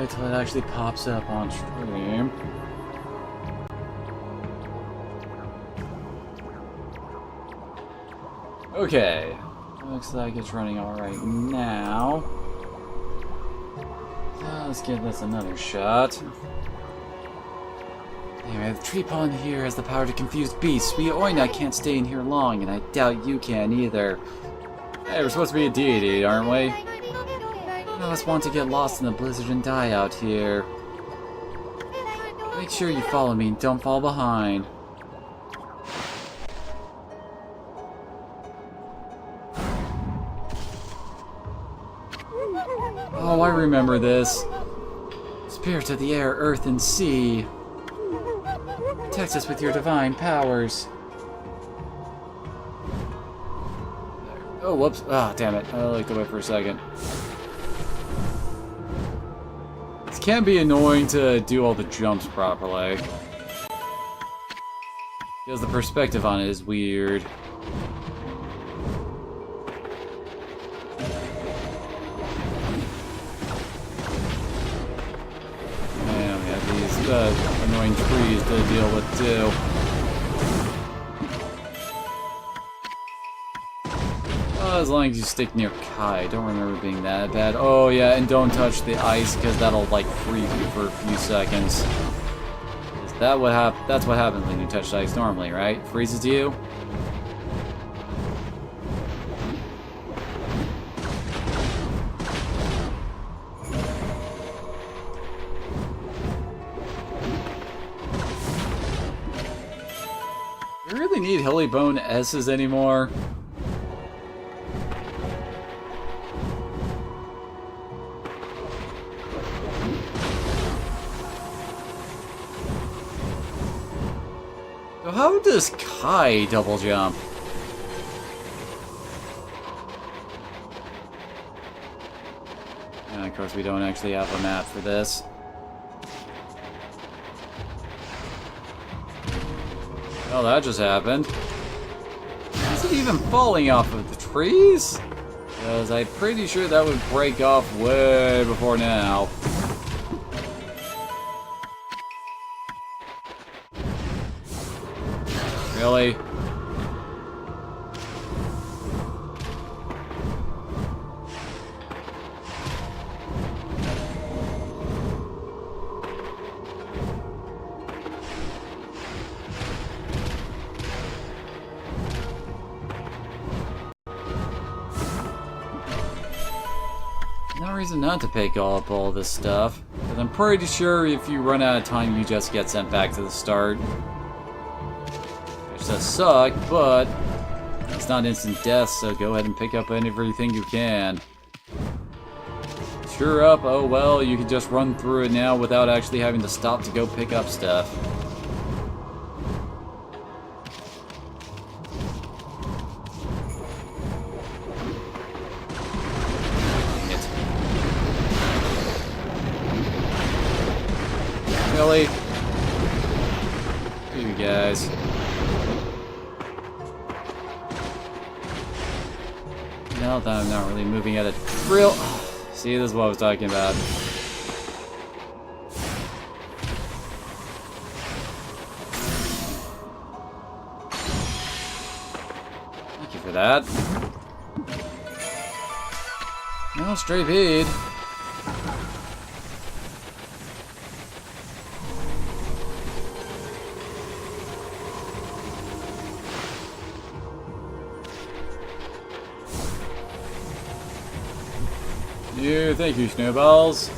wait till it actually pops up on stream. Okay. Looks like it's running alright now. Let's give this another shot. Anyway, the tree pond here has the power to confuse beasts. We Oina can't stay in here long, and I doubt you can either. Hey, we're supposed to be a deity, aren't we? None of us want to get lost in the blizzard and die out here. Make sure you follow me and don't fall behind. Oh, I remember this. Spirits of the air, earth, and sea. Protect us with your divine powers. Oh, whoops. Ah, damn it. I like to wait for a second. This can be annoying to do all the jumps properly. Because the perspective on it is weird. Man, we have these annoying trees to deal with too. As long as you stick near Kai, I don't remember being that bad. Oh yeah, and don't touch the ice because that'll like freeze you for a few seconds. That's what happens when you touch the ice normally, right? Freezes you. Do you really need Hilly Bone S's anymore? How does Kai double jump? And of course we don't actually have a map for this. Well, that just happened. Is it even falling off of the trees? Because I'm pretty sure that would break off way before now. Really? No reason not to pick up all this stuff, but I'm pretty sure if you run out of time, you just get sent back to the start. Which does suck, but it's not instant death, so go ahead and pick up everything you can. Sure up, oh well, you can just run through it now without actually having to stop to go pick up stuff. Really? You guys. Now that I'm not really moving at a real... See, this is what I was talking about. Thank you for that. No, stray bead. Thank you, Snowballs.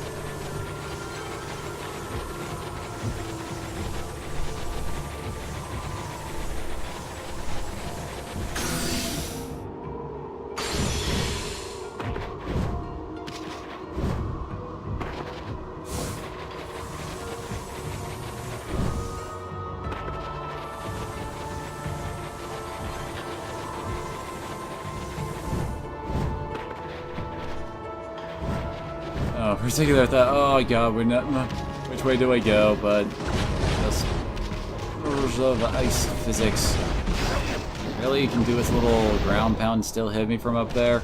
Oh, particular thought. Oh god, we're not. Which way do I go? But just of ice physics. Really, you can do its little ground pound and still hit me from up there.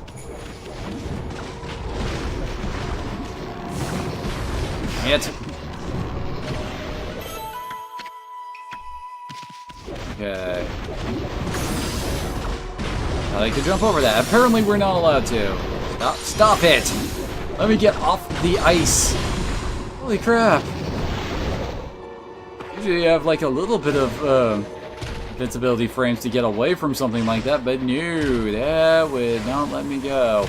It. Okay. I like to jump over that. Apparently we're not allowed to. Stop it! Let me get off the ice. Holy crap. Usually you have like a little bit of invincibility frames to get away from something like that, but no, that would not let me go.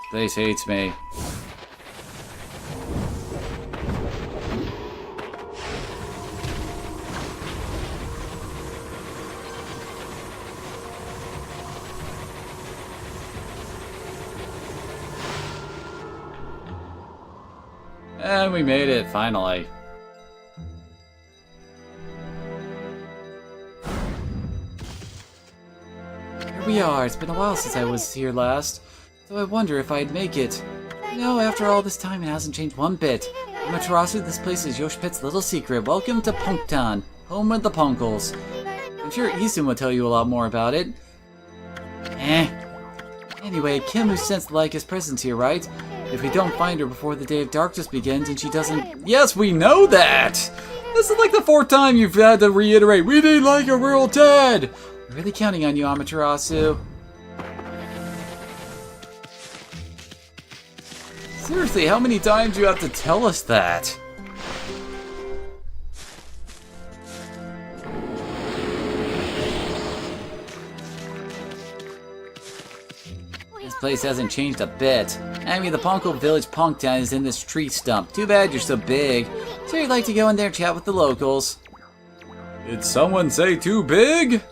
Space hates me. And we made it, finally. Here we are. It's been a while since I was here last, so I wonder if I'd make it. You know, after all this time, it hasn't changed one bit. Amaterasu, this place is Yoshi-Pet's little secret. Welcome to Punktown, home of the Punkles. I'm sure Isun will tell you a lot more about it. Anyway, Kim, who sensed Laika's presence here, right? If we don't find her before the Day of Darkness begins and she doesn't... Yes, we know that! This is like the 4th time you've had to reiterate, we need Laika, we're all dead! I'm really counting on you, Amaterasu. Seriously, how many times do you have to tell us that? This place hasn't changed a bit. I mean, the Punkle Village Punktown is in this tree stump. Too bad you're so big. So you'd like to go in there and chat with the locals. Did someone say too big?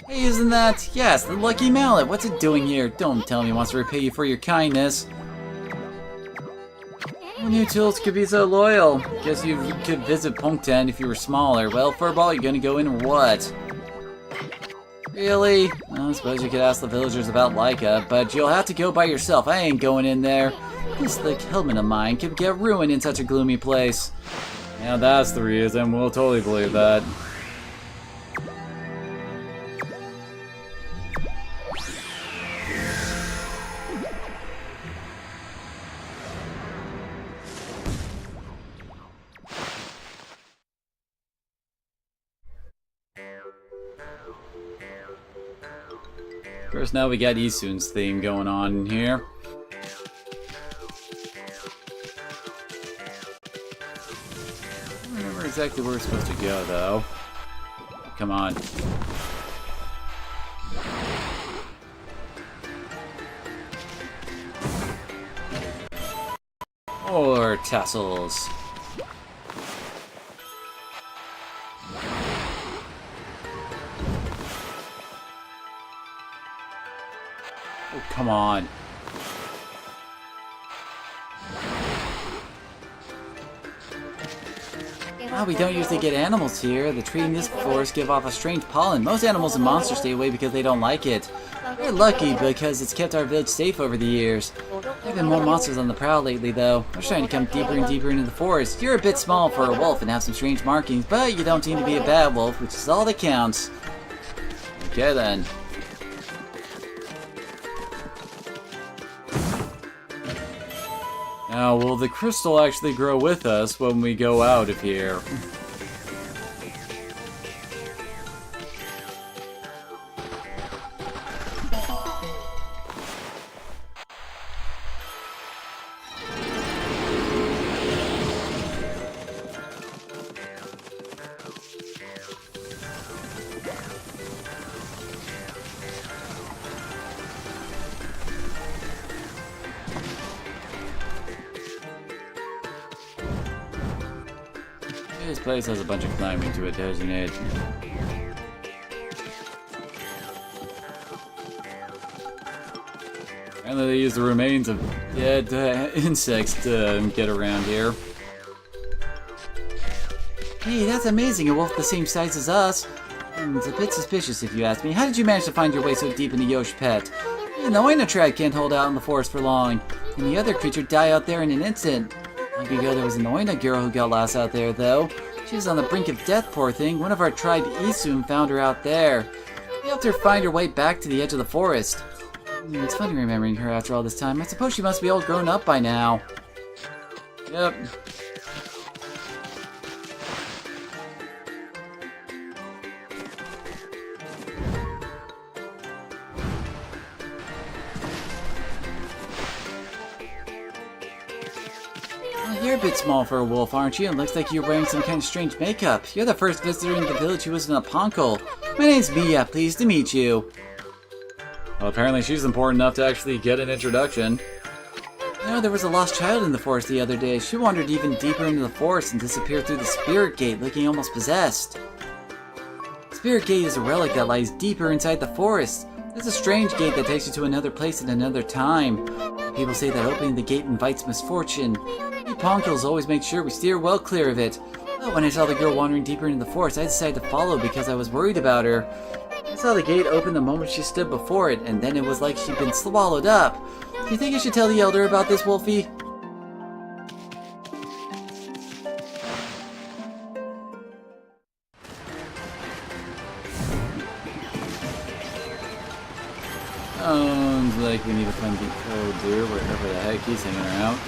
Hey, isn't that... Yes, the Lucky Mallet. What's it doing here? Don't tell me it wants to repay you for your kindness. Who knew tools could be so loyal? Guess you could visit Punktown if you were smaller. Well, Furball, you gonna go in or what? Really? Well, I suppose you could ask the villagers about Laika, but you'll have to go by yourself. I ain't going in there. This slick helmet of mine could get ruined in such a gloomy place. Yeah, that's the reason. We'll totally believe that. Of course, now we got Isun's theme going on here. I don't remember exactly where we're supposed to go, though. Come on. Or tassels. Oh, come on. Well, we don't usually get animals here. The tree in this forest give off a strange pollen. Most animals and monsters stay away because they don't like it. We're lucky because it's kept our village safe over the years. There have been more monsters on the prowl lately, though. They're trying to come deeper and deeper into the forest. You're a bit small for a wolf and have some strange markings, but you don't seem to be a bad wolf, which is all that counts. Okay, then. Now, will the crystal actually grow with us when we go out of here? This place has a bunch of climbing to it, doesn't it? And they use the remains of dead insects to get around here. Hey, that's amazing! A wolf the same size as us! It's a bit suspicious if you ask me. How did you manage to find your way so deep into Yoshi-Pet? Even the Oina tribe can't hold out in the forest for long. And the other creature die out there in an instant. Long ago there was an Oina girl who got lost out there, though. She was on the brink of death, poor thing. One of our tribe, Isun, found her out there. We helped her find her way back to the edge of the forest. It's funny remembering her after all this time. I suppose she must be all grown up by now. Yep. You're a bit small for a wolf, aren't you? It looks like you're wearing some kind of strange makeup. You're the first visitor in the village who isn't a ponkel. My name's Mia, pleased to meet you. Well, apparently she's important enough to actually get an introduction. You know, there was a lost child in the forest the other day. She wandered even deeper into the forest and disappeared through the spirit gate, looking almost possessed. The spirit gate is a relic that lies deeper inside the forest. It's a strange gate that takes you to another place at another time. People say that opening the gate invites misfortune. We Ponkles always make sure we steer well clear of it. But when I saw the girl wandering deeper into the forest, I decided to follow because I was worried about her. I saw the gate open the moment she stood before it, and then it was like she'd been swallowed up. Do you think I should tell the elder about this, Wolfie? Sounds like we need to find the elder wherever the heck he's hanging around.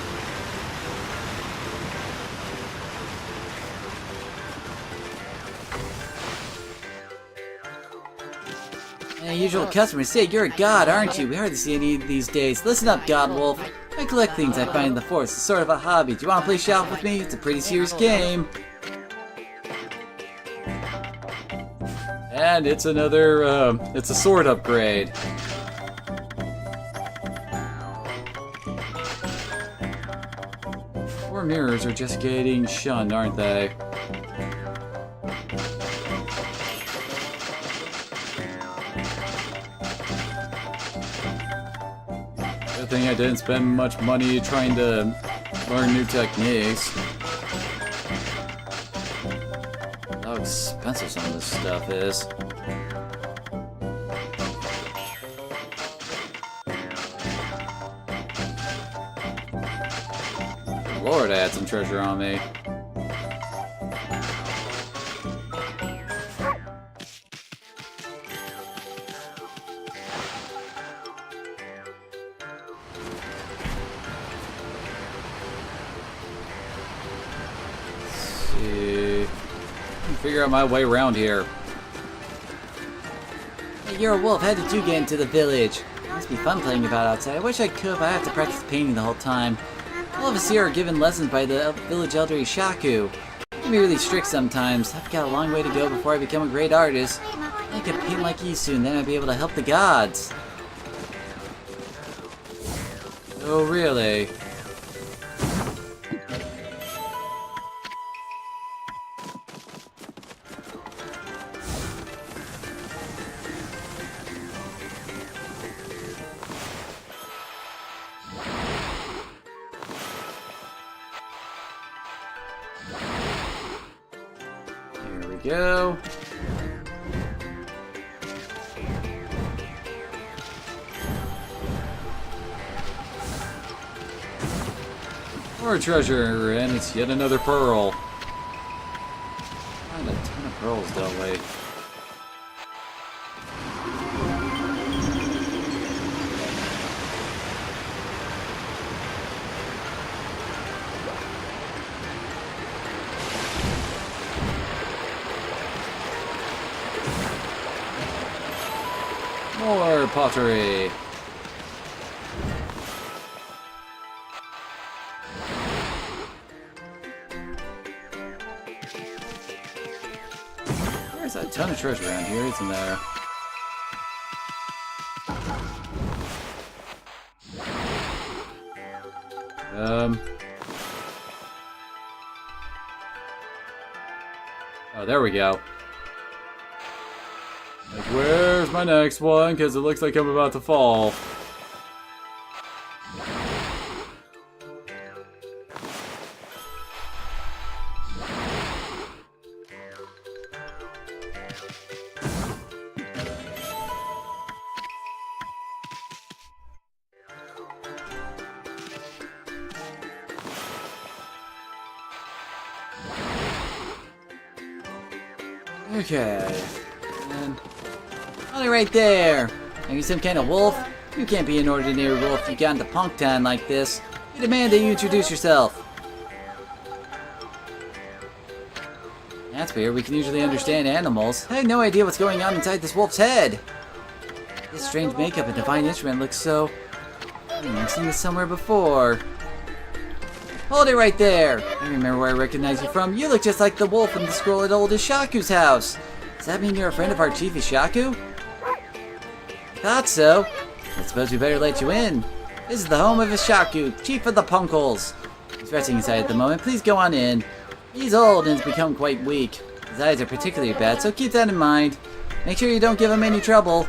Usual customers say you're a god, aren't you? We hardly see any these days. Listen up, God Wolf. I collect things I find in the forest. It's sort of a hobby. Do you want to play shop with me? It's a pretty serious game. And it's another, it's a sword upgrade. Four mirrors are just getting shunned, aren't they? Good thing I didn't spend much money trying to learn new techniques. How expensive some of this stuff is. Lord, I had some treasure on me. Figure out my way around here. Hey, you're a wolf. How did you get into the village? It must be fun playing about outside. I wish I could, but I have to practice painting the whole time. All of us here are given lessons by the village elder Ishaku. He can be really strict sometimes. I've got a long way to go before I become a great artist. I could paint like you soon, then I'd be able to help the gods. Oh, really? Go. More treasure, and it's yet another pearl. Find a ton of pearls, don't we? More pottery. There's a ton of treasure around here, isn't there? Oh, there we go. Like, where's my next one? Because it looks like I'm about to fall. Okay. And... Hold it right there! Are you some kind of wolf? You can't be an ordinary wolf. You got into Punk Town like this. We demand that you introduce yourself. That's weird. We can usually understand animals. I have no idea what's going on inside this wolf's head. This strange makeup and divine instrument looks so... I've seen this somewhere before. Hold it right there! I remember where I recognize you from. You look just like the wolf in the scroll at old Ishaku's house. Does that mean you're a friend of our chief Ishaku? Thought so. I suppose we better let you in. This is the home of Ishaku, chief of the Punkles. He's resting inside at the moment. Please go on in. He's old and has become quite weak. His eyes are particularly bad, so keep that in mind. Make sure you don't give him any trouble.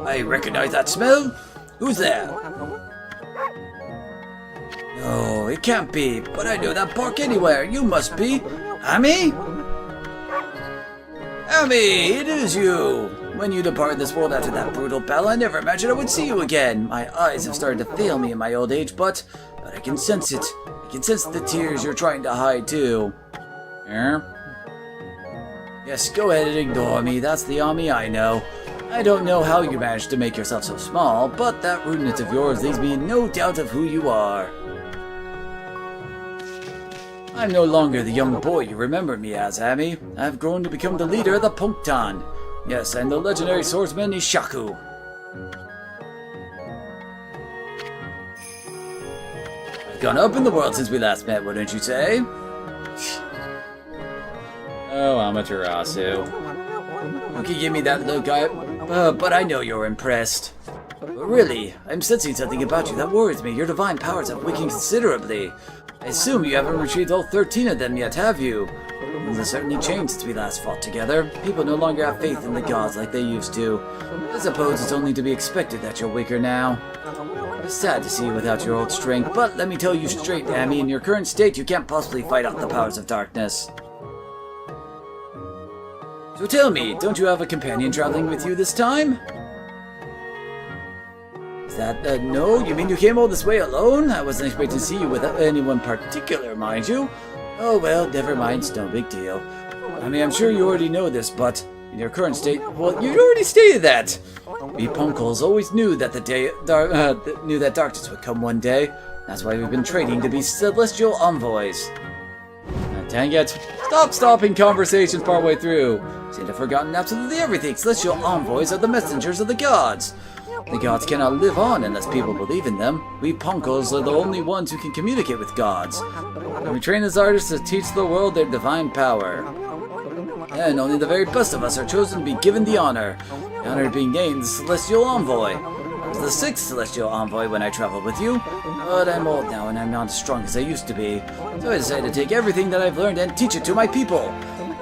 I recognize that smell. Who's there? No, it can't be, but I know that bark anywhere. You must be. Ami? Ami, it is you! When you departed this world after that brutal battle, I never imagined I would see you again. My eyes have started to fail me in my old age, but I can sense it. I can sense the tears you're trying to hide, too. Yes, go ahead and ignore me. That's the Ami I know. I don't know how you managed to make yourself so small, but that rudeness of yours leaves me in no doubt of who you are. I'm no longer the young boy you remember me as, Ami. I've grown to become the leader of the Punktan. Yes, and the legendary swordsman Ishaku. I've gone up in the world since we last met, wouldn't you say? Oh, Amaterasu. You can give me that look, but I know you're impressed. But really, I'm sensing something about you that worries me. Your divine powers have weakened considerably. I assume you haven't retrieved all 13 of them yet, have you? Things have certainly changed since we last fought together. People no longer have faith in the gods like they used to. I suppose it's only to be expected that you're weaker now. It's sad to see you without your old strength, but let me tell you straight, Ami, in your current state, you can't possibly fight off the powers of darkness. So tell me, don't you have a companion traveling with you this time? Is that, no? You mean you came all this way alone? I wasn't expecting to see you with anyone particular, mind you. Oh well, never mind, it's no big deal. I mean, I'm sure you already know this, but in your current state, well, you already stated that! We Punkles always knew that that darkness would come one day. That's why we've been training to be celestial envoys. Dang it. Stop stopping conversations partway through. Seem to have forgotten absolutely everything. Celestial envoys are the messengers of the gods. The gods cannot live on unless people believe in them. We Punkles are the only ones who can communicate with gods. And we train as artists to teach the world their divine power. And only the very best of us are chosen to be given the honor. The honor of being named the Celestial Envoy. I was the 6th Celestial Envoy when I traveled with you, but I'm old now and I'm not as strong as I used to be. So I decided to take everything that I've learned and teach it to my people.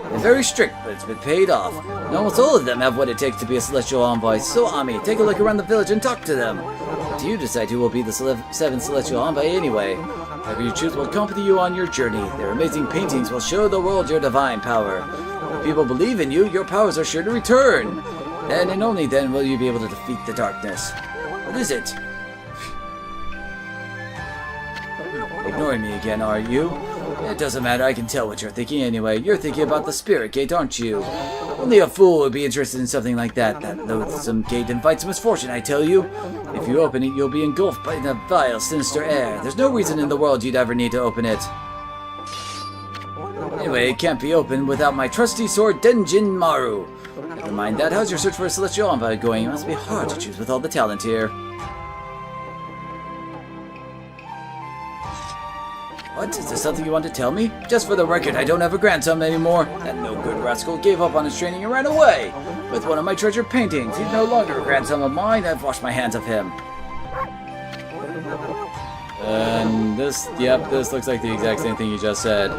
They're very strict, but it's been paid off. And almost all of them have what it takes to be a Celestial Envoy. So Ami, take a look around the village and talk to them. But you decide who will be the 7th Celestial Envoy anyway. Whoever you choose will accompany you on your journey. Their amazing paintings will show the world your divine power. If people believe in you, your powers are sure to return. Then and only then will you be able to defeat the darkness. What is it? Ignoring me again, are you? It doesn't matter, I can tell what you're thinking anyway. You're thinking about the Spirit Gate, aren't you? Only a fool would be interested in something like that. That loathsome gate invites misfortune, I tell you. If you open it, you'll be engulfed by the vile, sinister air. There's no reason in the world you'd ever need to open it. Anyway, it can't be opened without my trusty sword, Denjin Maru. Never mind that, how's your search for a Celestial Envoy going? It must be hard to choose with all the talent here. What? Is there something you want to tell me? Just for the record, I don't have a grandson anymore. That no-good rascal gave up on his training and ran away with one of my treasured paintings. He's no longer a grandson of mine. I've washed my hands of him. And this, yep, this looks like the exact same thing you just said.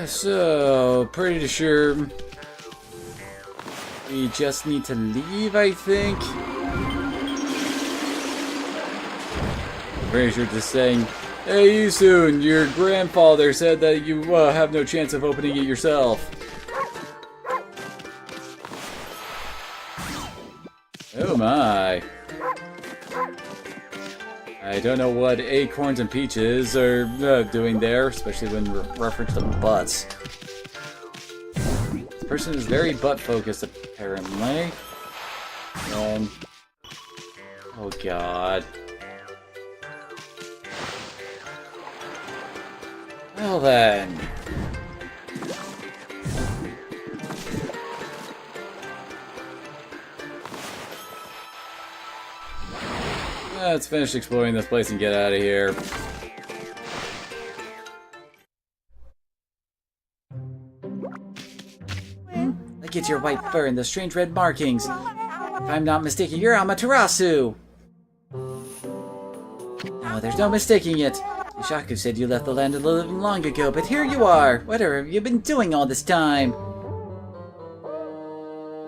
So, pretty sure we just need to leave, I think. Pretty sure just saying, Hey, Isun, your grandfather said that you have no chance of opening it yourself. Oh my. I don't know what acorns and peaches are doing there, especially when reference to butts. This person is very butt-focused, apparently. And... oh god. Well then. Let's finish exploring this place and get out of here. Look at your white fur and the strange red markings. If I'm not mistaken, you're Amaterasu! No, there's no mistaking it. Yoshaku said you left the land of the living long ago, but here you are! Whatever have you been doing all this time?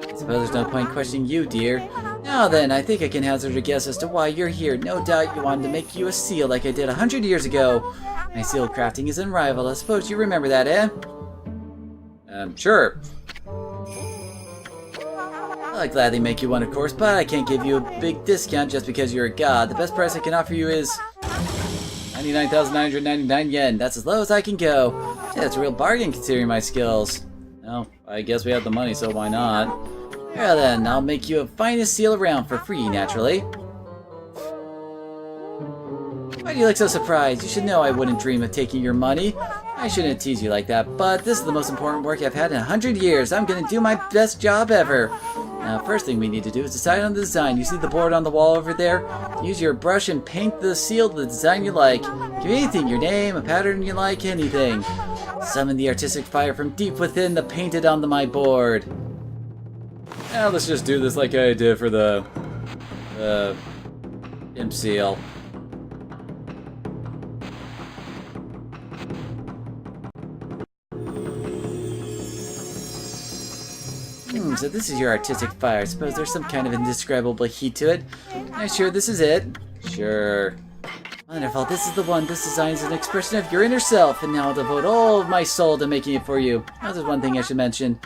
I suppose there's no point questioning you, dear. Now then, I think I can hazard a guess as to why you're here. No doubt you wanted to make you a seal like I did 100 years ago. My seal crafting is unrivaled. I suppose you remember that, eh? Sure. I'll gladly make you one, of course, but I can't give you a big discount just because you're a god. The best price I can offer you is 99,999 yen. That's as low as I can go. Yeah, that's a real bargain considering my skills. Well, I guess we have the money, so why not? Well then, I'll make you a finest seal around for free, naturally. Why do you look so surprised? You should know I wouldn't dream of taking your money. I shouldn't tease you like that, but this is the most important work I've had in 100 years. I'm gonna do my best job ever. Now, first thing we need to do is decide on the design. You see the board on the wall over there? Use your brush and paint the seal to the design you like. Give me anything, your name, a pattern you like, anything. Summon the artistic fire from deep within the painted onto my board. Now let's just do this like I did for the imp seal. So this is your artistic fire. I suppose there's some kind of indescribable heat to it. Are you sure this is it? Sure. Wonderful, this is the one. This design is an expression of your inner self, and now I'll devote all of my soul to making it for you. Now there's one thing I should mention.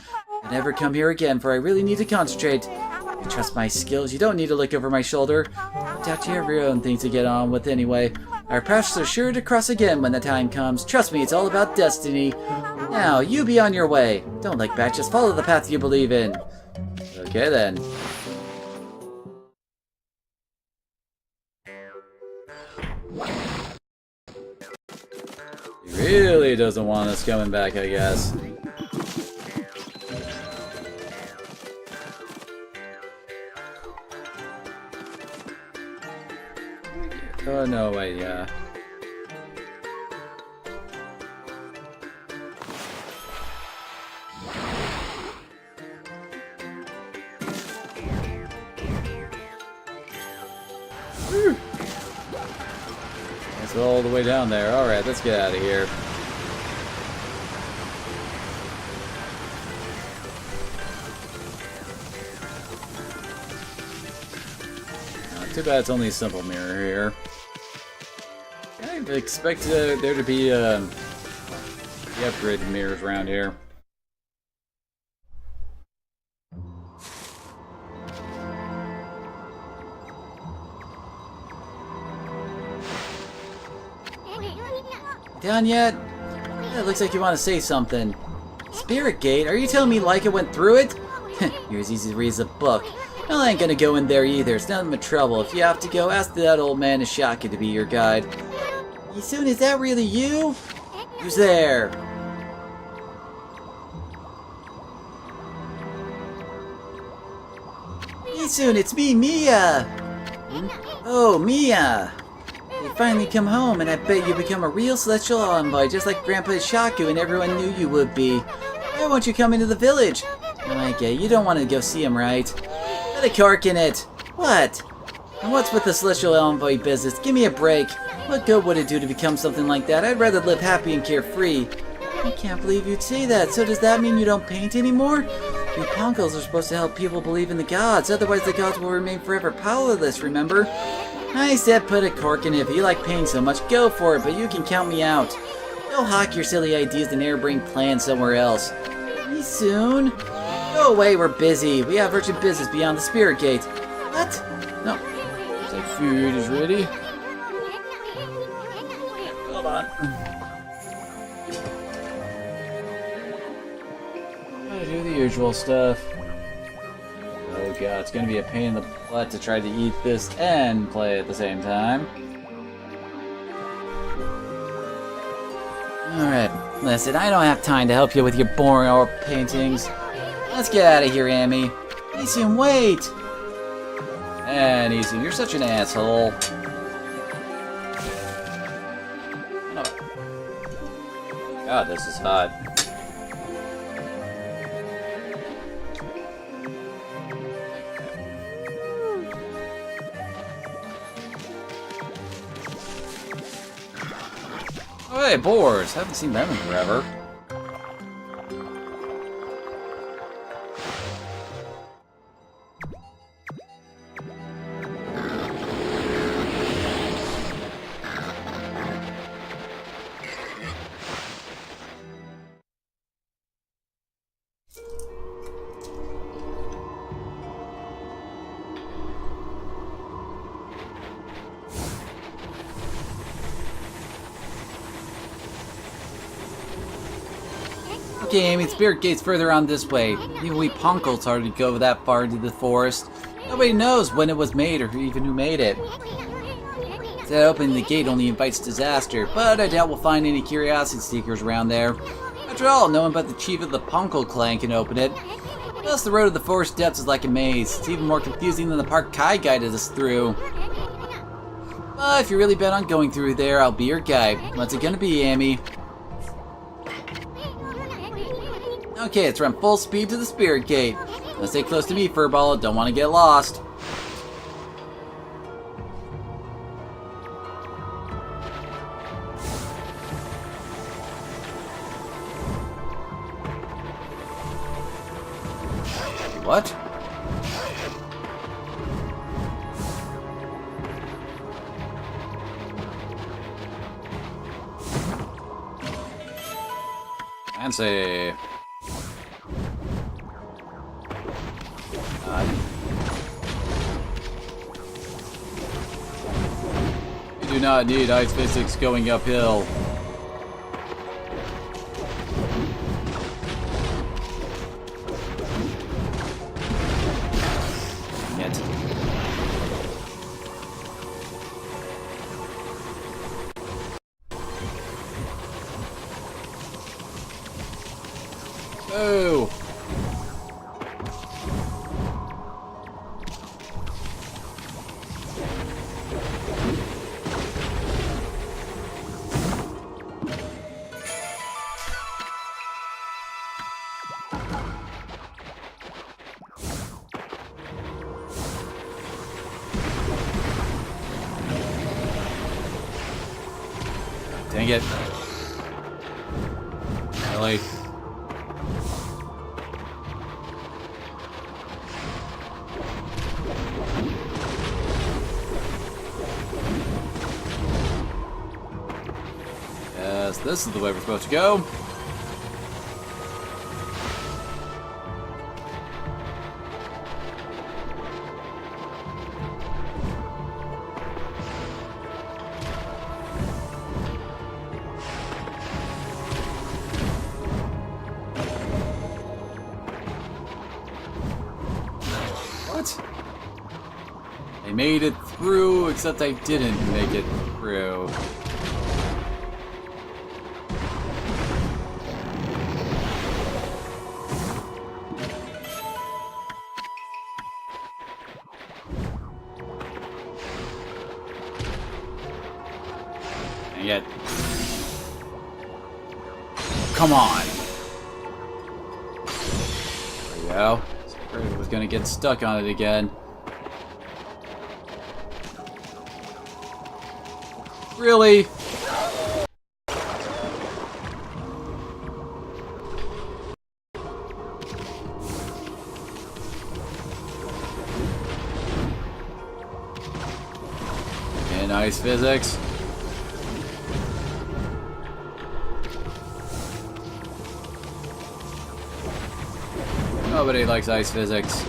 Don't ever come here again, for I really need to concentrate. You trust my skills, you don't need to look over my shoulder. No doubt you have your own things to get on with anyway. Our paths are sure to cross again when the time comes. Trust me, it's all about destiny. Now, you be on your way. Don't look back, just follow the path you believe in. Okay then. He really doesn't want us coming back, I guess. Oh, no, wait, yeah. It's all the way down there. Alright, let's get out of here. Too bad it's only a simple mirror here. I expected there to be the upgraded mirrors around here. Down yet? Yeah, it looks like you want to say something. Spirit Gate? Are you telling me Laika went through it? You're as easy to read as a book. Well, I ain't gonna go in there either. It's nothing but trouble. If you have to go, ask that old man Ishaka to be your guide. Isun, is that really you? Who's there? Isun, it's me, Mia! Oh, Mia! You finally come home, and I bet you become a real celestial envoy, just like Grandpa Ishaku and everyone knew you would be. Why won't you come into the village? Oh, I get it. You don't want to go see him, right? Put a cork in it. What? And what's with the celestial envoy business? Give me a break. What good would it do to become something like that? I'd rather live happy and carefree. I can't believe you'd say that. So does that mean you don't paint anymore? You punkles are supposed to help people believe in the gods. Otherwise the gods will remain forever powerless, remember? I said put a cork in it. If you like painting so much, go for it, but you can count me out. Go hawk your silly ideas and airbrain plans somewhere else. Me soon? Go away, we're busy. We have urgent business beyond the Spirit Gate. What? No. Looks like food is ready. Hold on. I do the usual stuff. Oh god, it's gonna be a pain in the butt to try to eat this and play at the same time. Alright, listen, I don't have time to help you with your boring oil paintings. Let's get out of here, Amy. Easian, wait! And Easian, you're such an asshole. No. God, this is hot. Oh, hey, boars! Haven't seen them in forever. Okay, Amy, the Spirit Gate's further on this way. Even we Punkles hardly go that far into the forest. Nobody knows when it was made or even who made it. That opening the gate only invites disaster, but I doubt we'll find any curiosity seekers around there. After all, no one but the chief of the Punkle clan can open it. Plus, the road to the forest depths is like a maze. It's even more confusing than the park Kai guided us through. But if you're really bent on going through there, I'll be your guide. What's it gonna be, Amy? Okay, let's run full speed to the Spirit Gate. Now stay close to me, Furball. Don't want to get lost. What? Fancy. You do not need ice physics going uphill. Yet. Oh. Dang it. Really? Yes, this is the way we're supposed to go. What? I made it through, except I didn't make it through. Dang it. Come on. There we go. I was gonna get stuck on it again. Really? ice physics. Nobody likes ice physics.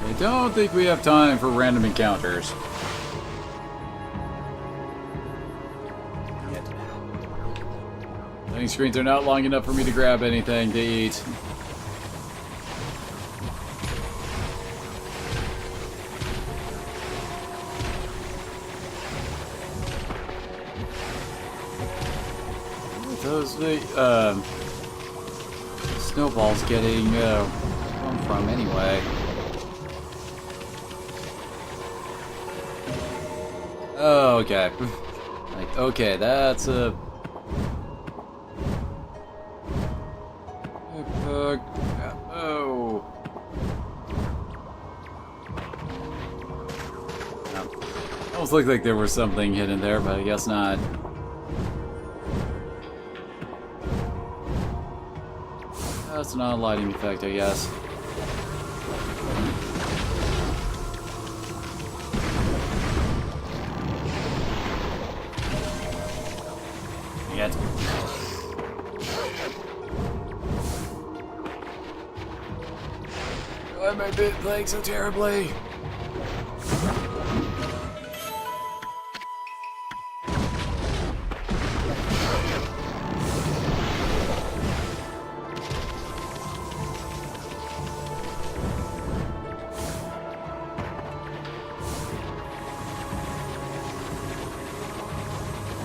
I don't think we have time for random encounters. Loading screens are not long enough for me to grab anything to eat. Those snowballs getting come from anyway. Oh, okay. Like, okay, that's a... Oh. Almost looked like there was something hidden there, but I guess not. That's not a lighting effect, I guess. Yet. Why am I playing so terribly?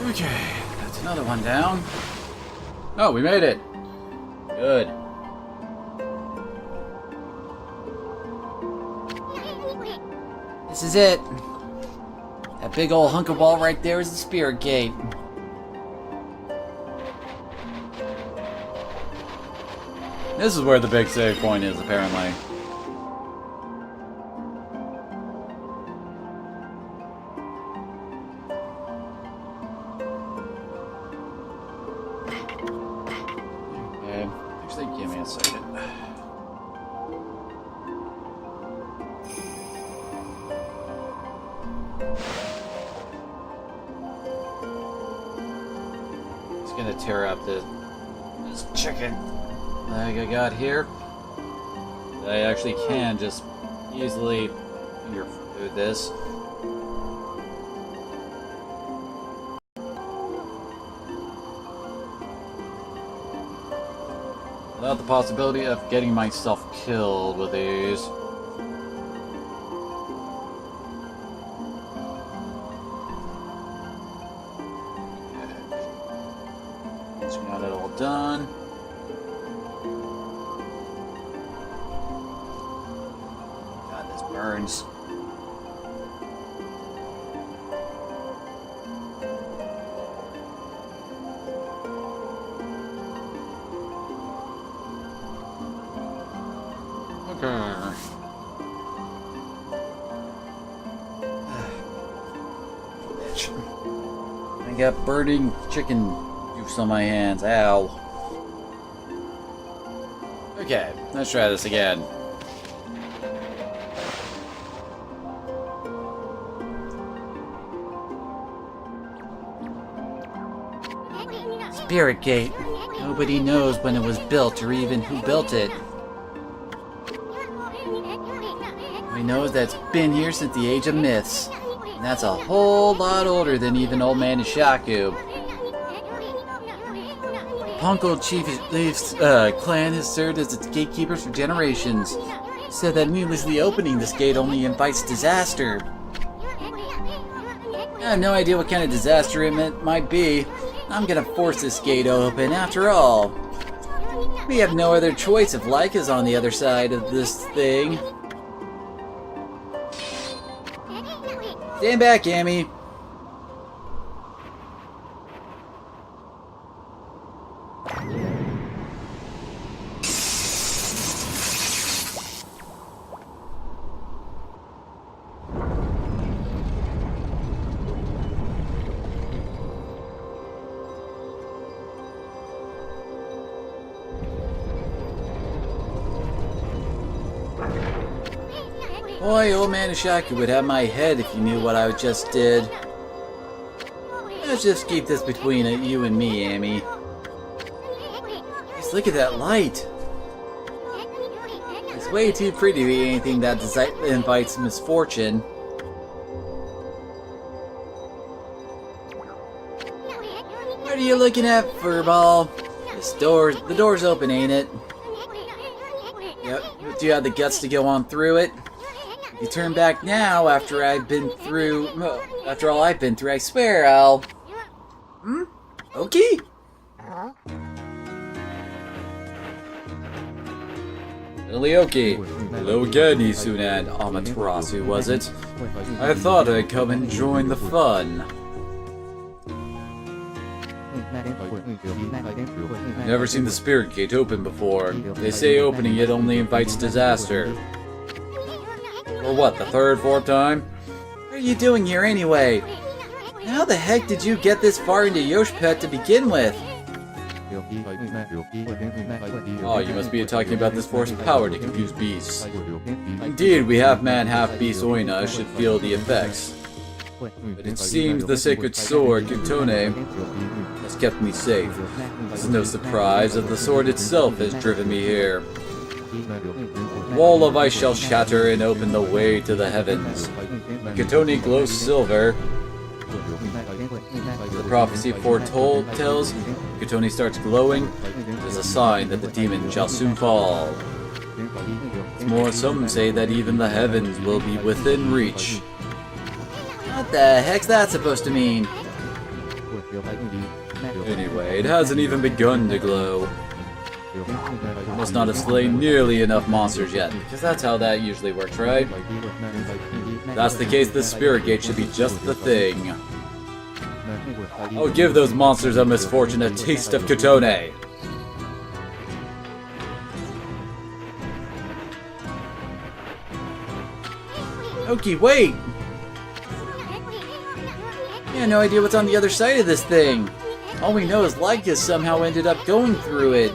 Okay, that's another one down. Oh, we made it. Good. This is it. That big old hunk of wall right there is the spirit gate. This is where the big save point is, apparently. Give me a second. It's gonna tear up this chicken leg I got here. I actually can just easily finger food this. Without the possibility of getting myself killed with these. Okay. Once we got it all done. God, this burns. I got burning chicken juice on my hands. Ow. Okay, let's try this again. Spirit Gate. Nobody knows when it was built or even who built it. We know that it's been here since the Age of Myths. And that's a whole lot older than even Old Man Ishaku. Ponko Chief Leaf's clan has served as its gatekeepers for generations. He said that needlessly opening this gate only invites disaster. I have no idea what kind of disaster it might be. I'm gonna force this gate open after all. We have no other choice if Laika's on the other side of this thing. Stand back, Amy. Boy, old man Shaku would have my head if you knew what I just did. Let's just keep this between you and me, Amy. Just look at that light. It's way too pretty to be anything that invites misfortune. What are you looking at, furball? The door's open, ain't it? Yep. Do you have the guts to go on through it? If you turn back now, after all I've been through, I swear I'll... Okay? Lioki. Hello again, Isunad Amaterasu, was it? I thought I'd come and join the fun. I've never seen the Spirit Gate open before. They say opening it only invites disaster. For what, the third, fourth time? What are you doing here anyway? How the heck did you get this far into Yoshpet to begin with? Oh, you must be talking about this force of power to confuse beasts. Indeed, we half-man, half-beast Oina should feel the effects. But it seems the sacred sword, Kitone, has kept me safe. It's no surprise that the sword itself has driven me here. The wall of ice shall shatter and open the way to the heavens. Kitone glows silver. The prophecy tells Kitone starts glowing. It is a sign that the demon shall soon fall. It's more, some say that even the heavens will be within reach. What the heck's that supposed to mean? Anyway, it hasn't even begun to glow. Must not have slain nearly enough monsters yet, because that's how that usually works, right? If that's the case, the Spirit Gate should be just the thing. I'll give those monsters of misfortune a taste of Kitone! Oki, wait! I have no idea what's on the other side of this thing. All we know is Leica somehow ended up going through it.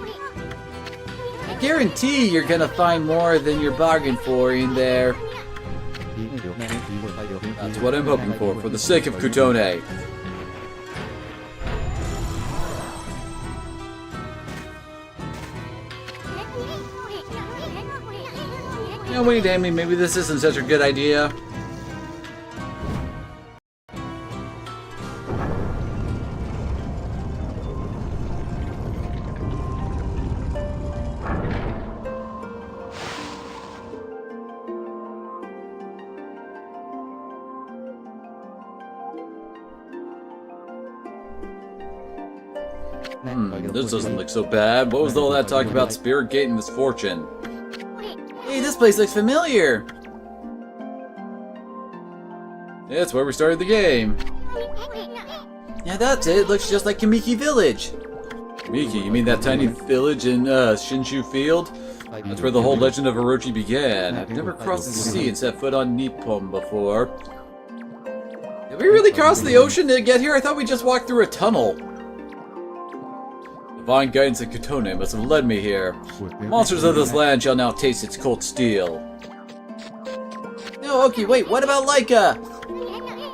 I guarantee you're gonna find more than you're bargained for in there. That's what I'm hoping for the sake of Kitone. No, wait, Amy, maybe this isn't such a good idea. This doesn't look so bad. What was all that talk about Spirit Gate and misfortune? Hey, this place looks familiar! Yeah, it's where we started the game. Yeah, that's it. It looks just like Kamiki Village. Kamiki? You mean that tiny village in Shinshu Field? That's where the whole legend of Orochi began. I've never crossed the sea and set foot on Nippon before. Did we really cross the ocean to get here? I thought we just walked through a tunnel. Divine guidance of Kitone must have led me here. Monsters of this land shall now taste its cold steel. No, okay, wait, what about Leica?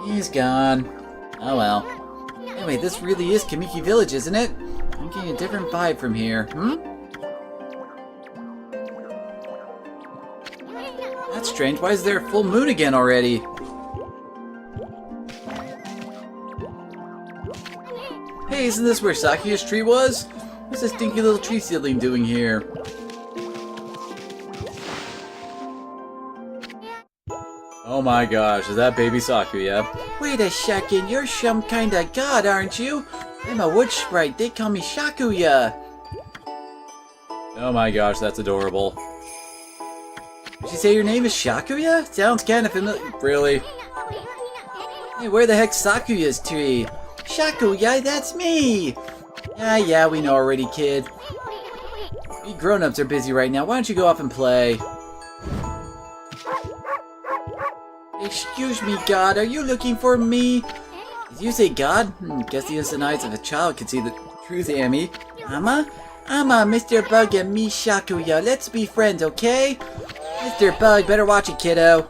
He's gone. Oh well. Anyway, this really is Kamiki Village, isn't it? I'm getting a different vibe from here. That's strange. Why is there a full moon again already? Hey, isn't this where Sakuya's tree was? What's this stinky little tree seedling doing here? Oh my gosh, is that baby Sakuya? Wait a second, you're some kind of god, aren't you? I'm a wood sprite, they call me Sakuya. Oh my gosh, that's adorable. Did you say your name is Sakuya? Sounds kind of familiar. Really? Hey, where the heck's Sakuya's tree? Sakuya, that's me! Yeah, we know already, kid. We grown-ups are busy right now. Why don't you go off and play? Excuse me, God. Are you looking for me? Did you say God? Guess the innocent eyes of a child can see the truth, Amy. Ama, Mr. Bug and me, Sakuya. Let's be friends, okay? Mr. Bug, better watch it, kiddo.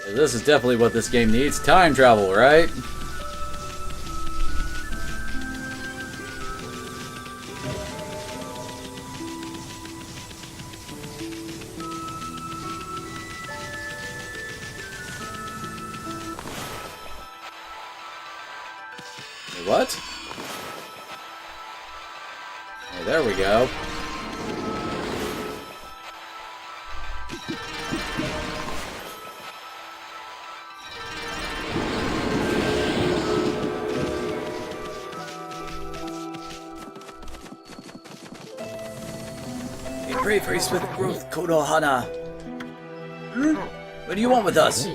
This is definitely what this game needs. Time travel, right? What? Hey, there we go. Hey, pray for his swift growth, Konohana. What do you want with us?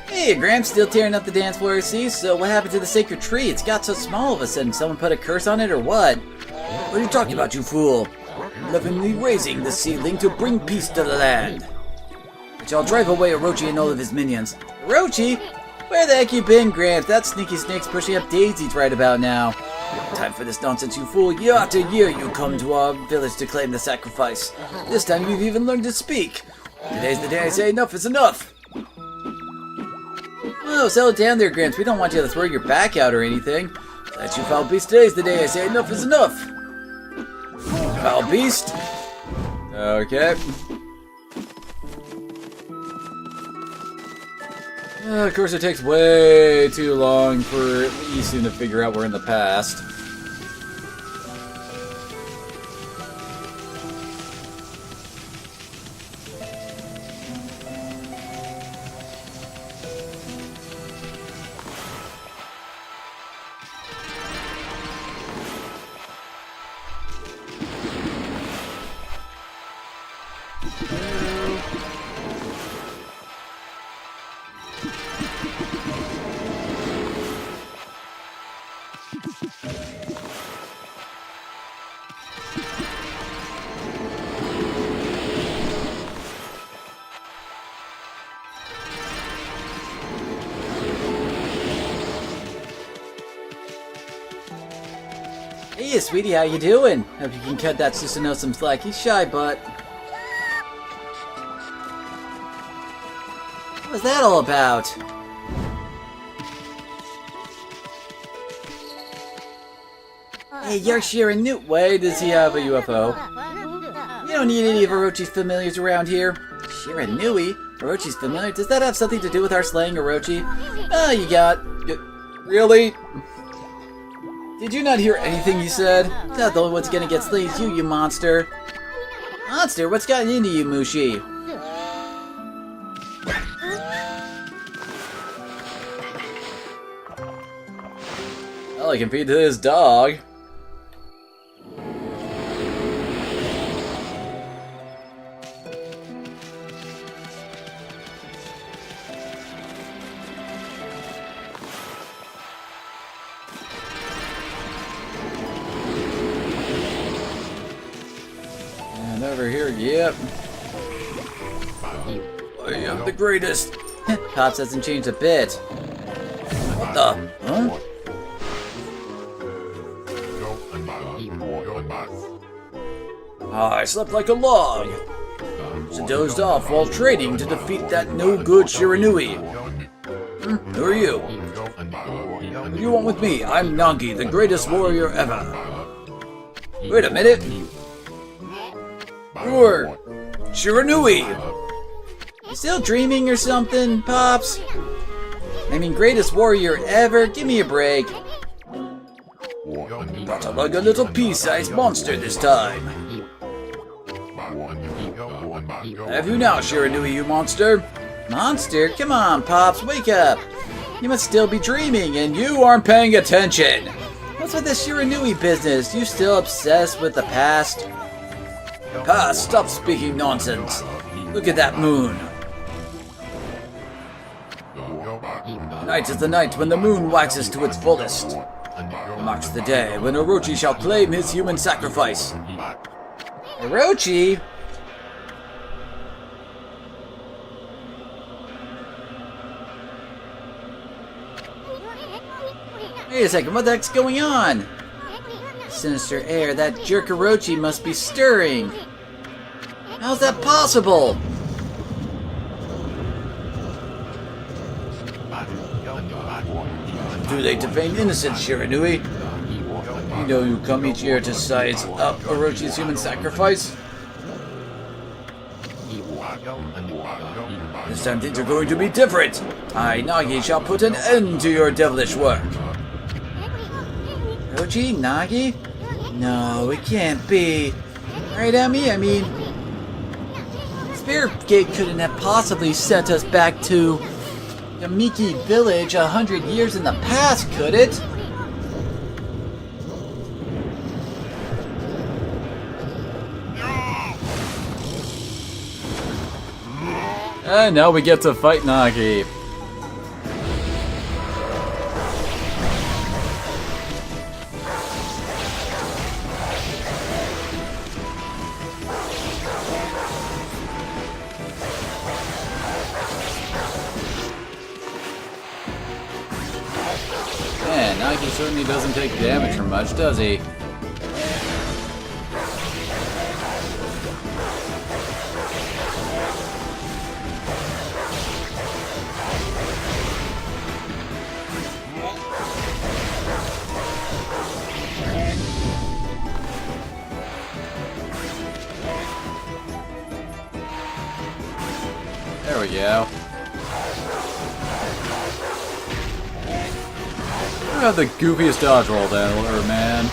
Hey, Gramps, still tearing up the dance floor, see? So what happened to the sacred tree? It's got so small all of a sudden. Someone put a curse on it or what? What are you talking about, you fool? Lovingly raising the seedling to bring peace to the land. But y'all drive away Orochi and all of his minions. Orochi? Where the heck you been, Gramps? That sneaky snake's pushing up daisies right about now. Time for this nonsense, you fool. Year after year you come to our village to claim the sacrifice. This time you've even learned to speak. Today's the day I say enough is enough. Oh, settle down there, Gramps. We don't want you to throw your back out or anything. Let you foul beast. Today's the day I say enough is enough. Foul beast. Okay. Of course, it takes way too long for Isun to figure out we're in the past. Hey, sweetie, how you doing? Hope you can cut that Susanoo some slack. He's shy, but... What was that all about? Hey, you're Shirin Newt. Why does he have a UFO? You don't need any of Orochi's familiars around here. Shirin Nui? Orochi's familiar? Does that have something to do with our slaying Orochi? Oh, you got... Really? Did you not hear anything you said? Not the only one's gonna get slain is you, you monster. Monster? What's gotten into you, Mushi? Well, I can feed to his dog. And over here, yep. I am the greatest. Pops hasn't changed a bit. What the? Huh? I slept like a log. So dozed off while training to defeat that no-good Shiranui. Who are you? What do you want with me? I'm Nagi, the greatest warrior ever. Wait a minute. You're Shiranui. You still dreaming or something, Pops? I mean, greatest warrior ever? Give me a break. Not like a little pea-sized monster this time. Have you now, Shiranui, you monster? Monster? Come on, Pops, wake up. You must still be dreaming, and you aren't paying attention. What's with this Shiranui business? You still obsessed with the past? Past, stop speaking nonsense. Look at that moon. Night is the night when the moon waxes to its fullest. Marks the day when Orochi shall claim his human sacrifice. Orochi? Wait a second, what the heck's going on? Sinister air, that jerk Orochi must be stirring. How's that possible? Too late to feign innocence, Shiranui. You know you come each year to size up Orochi's human sacrifice? This time things are going to be different. I, Nagi, shall put an end to your devilish work. Orochi? Nagi? No, it can't be. Right, Emmy? I mean, Spirit Gate couldn't have possibly sent us back to Yamiki Village 100 years in the past, could it? And now we get to fight Nagi. Man, Nagi certainly doesn't take damage from much, does he? There we go. I have the goofiest dodge roll ever, man.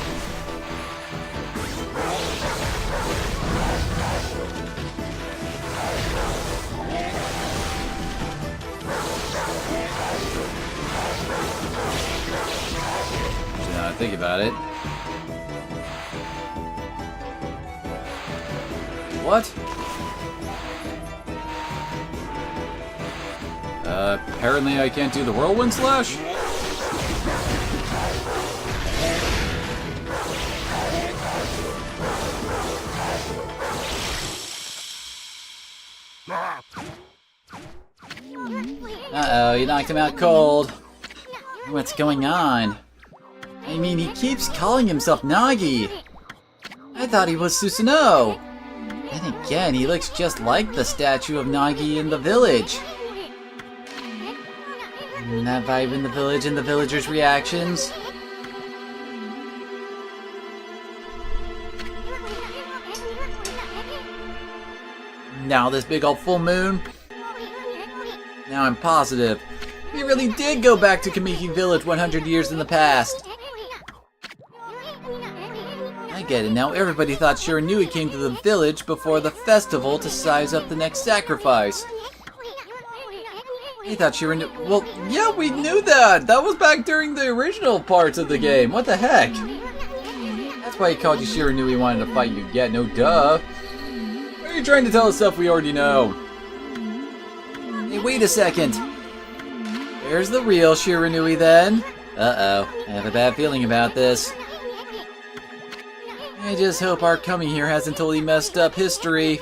Now I think about it. What? Apparently I can't do the whirlwind slash? Uh-oh, you knocked him out cold. What's going on? I mean, he keeps calling himself Nagi. I thought he was Susanoo. Then again, he looks just like the statue of Nagi in the village. And that vibe in the village and the villagers' reactions. Now this big old full moon. Now I'm positive. We really did go back to Kamiki Village 100 years in the past. I get it now. Everybody thought Shiranui came to the village before the festival to size up the next sacrifice. They thought Shiranui... Well, yeah, we knew that! That was back during the original parts of the game. What the heck? That's why he called you Shiranui wanted to fight you. Yeah, no duh. Why are you trying to tell us stuff we already know? Hey, wait a second. There's the real Shiranui then. Uh-oh. I have a bad feeling about this. I just hope our coming here hasn't totally messed up history.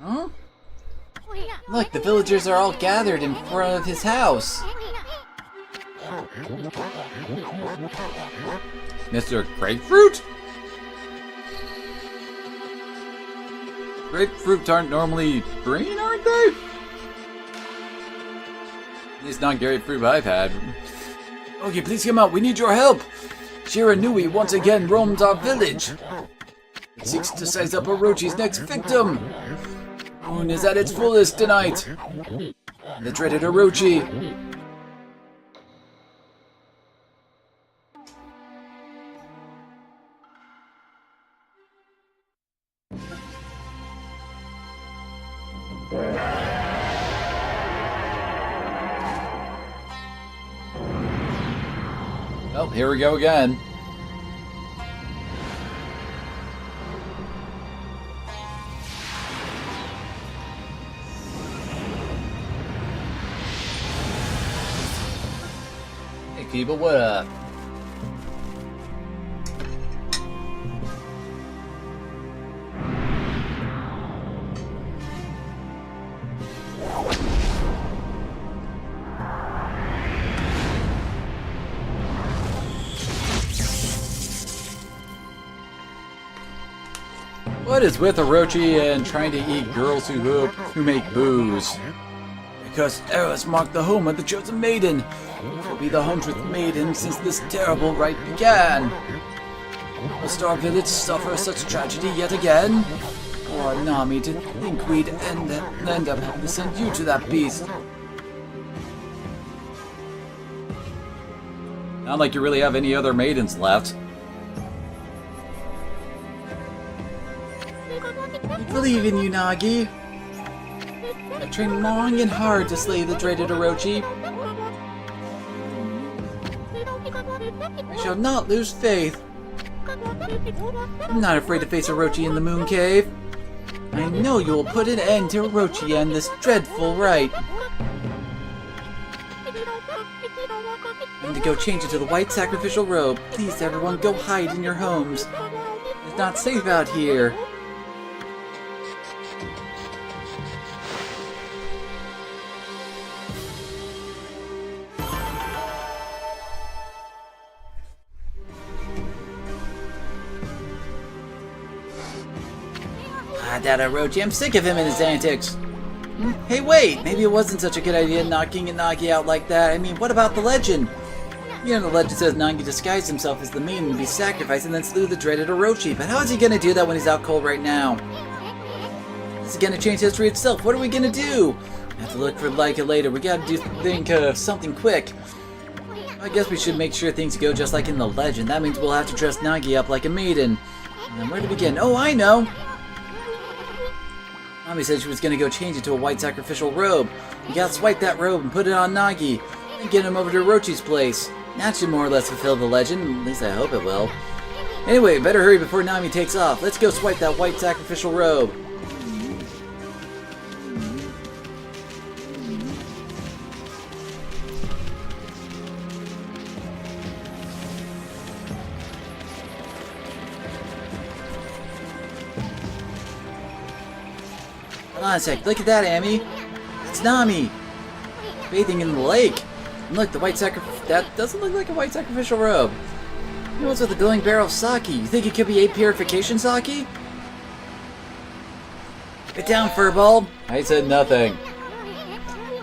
Huh? Look, the villagers are all gathered in front of his house. Mr. Grapefruit? Grapefruits aren't normally green, aren't they? At least not grapefruit I've had. Okay, please come out. We need your help. Shiranui once again roams our village. It seeks to size up Orochi's next victim. Moon is at its fullest tonight. The dreaded Orochi. Well, here we go again. Hey, Kyubi, what up? What is with Orochi and trying to eat girls who make booze? Because Eros marked the home of the chosen maiden. It will be the 100th maiden since this terrible rite began. Will Star Village suffer such tragedy yet again? Or Nami, to think we'd end up having to send you to that beast. Not like you really have any other maidens left. We believe in you, Nagi. I've trained long and hard to slay the dreaded Orochi. I shall not lose faith. I'm not afraid to face Orochi in the Moon Cave. I know you will put an end to Orochi and this dreadful rite. I'm to go change into the white sacrificial robe. Please, everyone, go hide in your homes. It's not safe out here. That Orochi, I'm sick of him and his antics. Hey, wait! Maybe it wasn't such a good idea knocking Nagi out like that. I mean, what about the legend? You know, the legend says Nagi disguised himself as the maiden to be sacrificed and then slew the dreaded Orochi. But how is he gonna do that when he's out cold right now? This is gonna change history itself. What are we gonna do? We have to look for Leica later. We gotta think of something quick. I guess we should make sure things go just like in the legend. That means we'll have to dress Nagi up like a maiden. And then where to begin? Oh, I know! Nami said she was going to go change it to a white sacrificial robe. We gotta swipe that robe and put it on Nagi, and get him over to Orochi's place. That should more or less fulfill the legend, at least I hope it will. Anyway, better hurry before Nami takes off. Let's go swipe that white sacrificial robe. Hold on a sec, look at that, Amy. It's Nami! Bathing in the lake. And look, the white that doesn't look like a white sacrificial robe. You know what's with the glowing barrel of sake? You think it could be a purification sake? Get down, furball! I said nothing.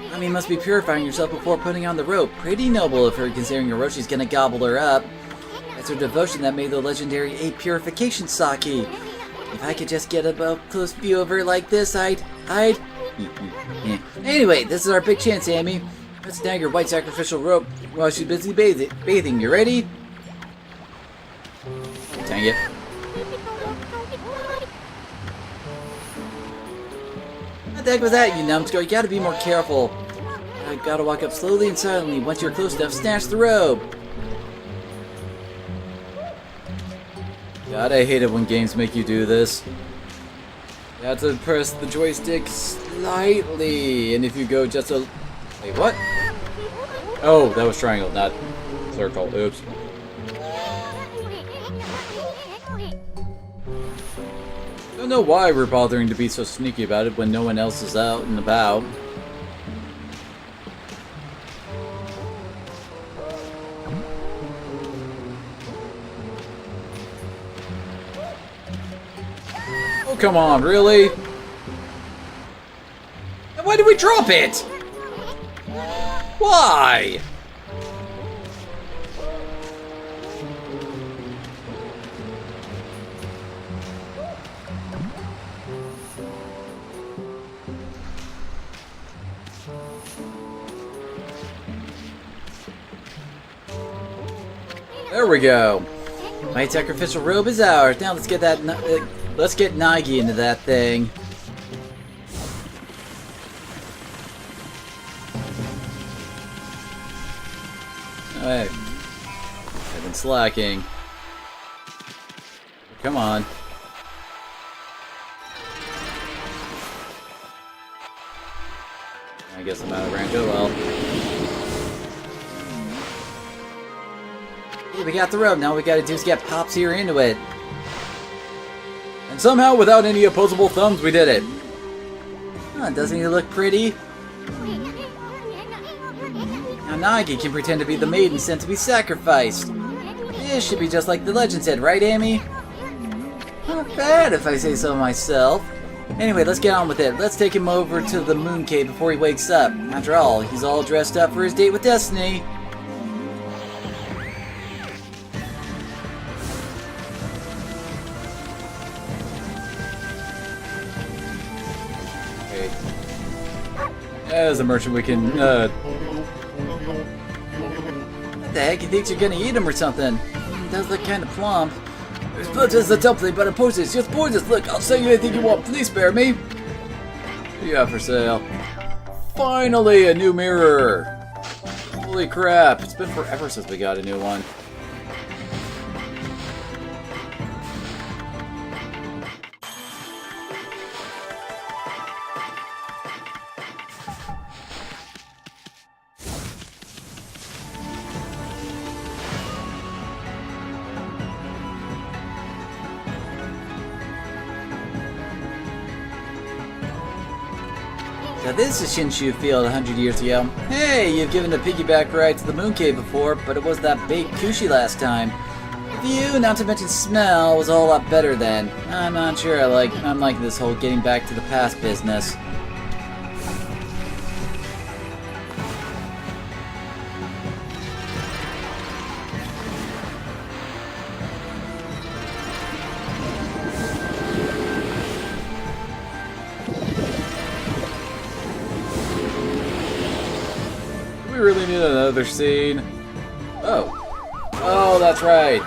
Nami must be purifying herself before putting on the robe. Pretty noble of her, considering Oroshi's gonna gobble her up. That's her devotion that made the legendary a purification sake. If I could just get a close view of her like this, I'd... Anyway, this is our big chance, Amy. Let's snag your white sacrificial robe while she's busy bathing. You ready? Dang it. What the heck was that, you numbskull? You gotta be more careful. I gotta walk up slowly and silently. Once you're close enough, snatch the robe. God, I hate it when games make you do this. You have to press the joystick slightly, and if you go just a... Wait, what? Oh, that was triangle, not circle. Oops. Don't know why we're bothering to be so sneaky about it when no one else is out and about. Oh, come on, really? And why did we drop it? Why? There we go. My sacrificial robe is ours. Now let's get that. Let's get Nagi into that thing. Alright. I've been slacking. Come on. I guess I'm out of range. Oh well. Hey, we got the rope. Now what we gotta do is get Pops here into it. And somehow, without any opposable thumbs, we did it. Huh, doesn't he look pretty? Now Nagi can pretend to be the maiden sent to be sacrificed. This should be just like the legend said, right, Amy? Not bad if I say so myself. Anyway, let's get on with it. Let's take him over to the moon cave before he wakes up. After all, he's all dressed up for his date with Destiny. Okay. As a merchant, we can, What the heck? He thinks you're gonna eat him or something. He does look kinda plump. There's blood as the template, but opposes. Just poisonous. Look, I'll sell you anything you want. Please spare me. What do you have for sale? Finally, a new mirror. Holy crap. It's been forever since we got a new one. Now this is Shinshu Field 100 years ago. Hey, you've given a piggyback ride to the moon cave before, but it was that baked kushi last time. The view, not to mention smell, was a whole lot better then. I'm not sure I'm liking this whole getting back to the past business. We really need another scene. Oh, that's right.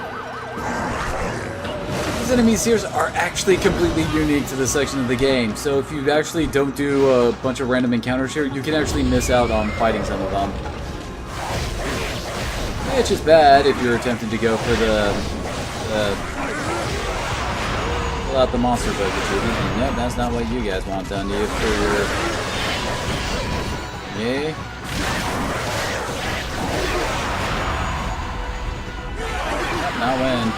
These enemies here are actually completely unique to this section of the game. So if you actually don't do a bunch of random encounters here, you can actually miss out on fighting some of them. It's just bad if you're attempting to go for pull out the monster focus. No, that's not what you guys want done to you for your... Yay. Not win.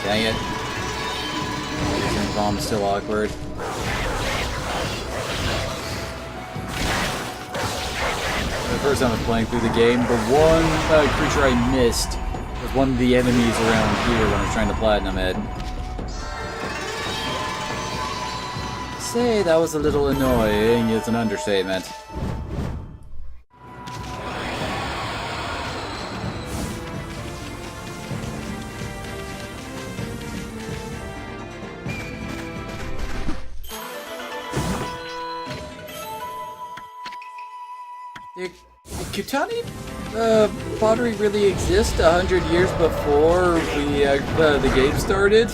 Dang it. Using bomb is still awkward. The first time I was playing through the game, the one creature I missed was one of the enemies around here when I was trying to platinum it. Say that was a little annoying is an understatement. Did Kutani pottery really exist 100 years before the game started?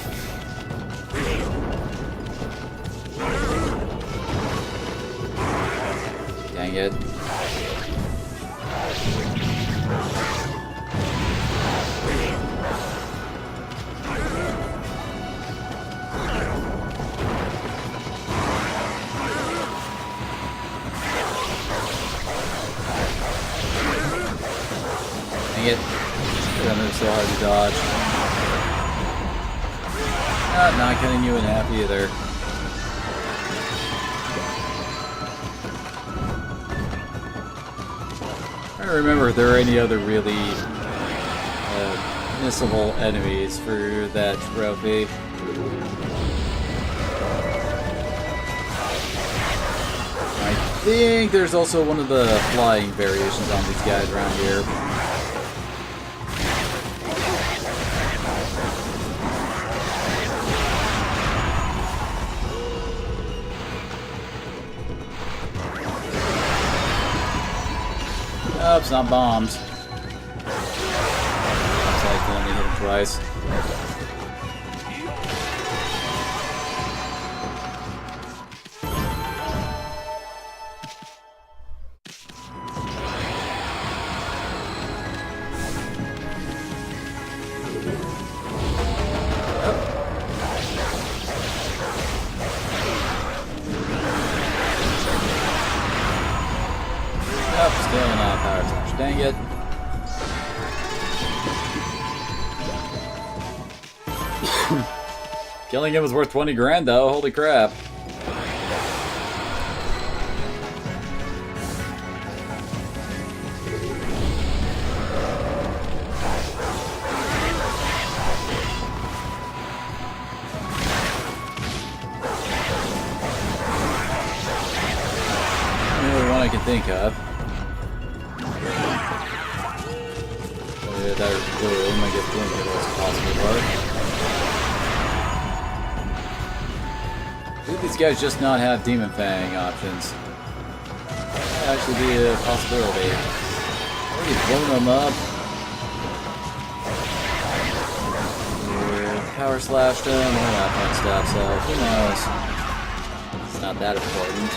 Dang it. Dang it. That move's so hard to dodge. Not cutting you in half either. I don't remember if there are any other really missable enemies for that trophy. I think there's also one of the flying variations on these guys around here. Oh, it's not bombs. I only hit him twice. Still not power touch. Dang it. Killing him was worth 20 grand though, holy crap. I can think of. That blue might get blink at what's possible, but do these guys just not have Demon Fang options? That actually be a possibility. Already blown them up. Power slashed him, all that fun stuff, so who knows? It's not that important.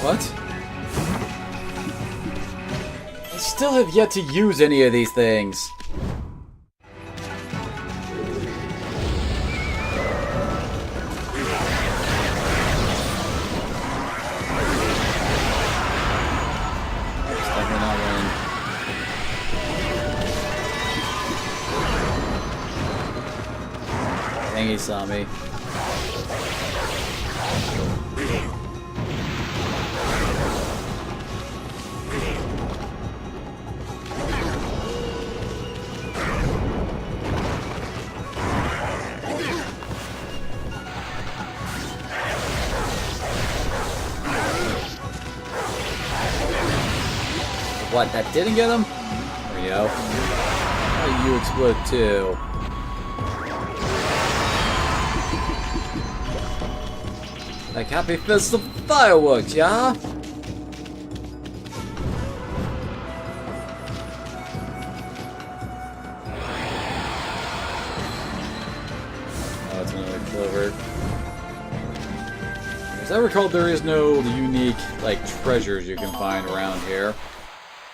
What? I still have yet to use any of these things. Dang, he saw me. What, that didn't get him? There we go. Oh, you explode too. Like happy fist of fireworks, yeah? Oh, it's another clover. As I recall, there is no unique, like, treasures you can find around here.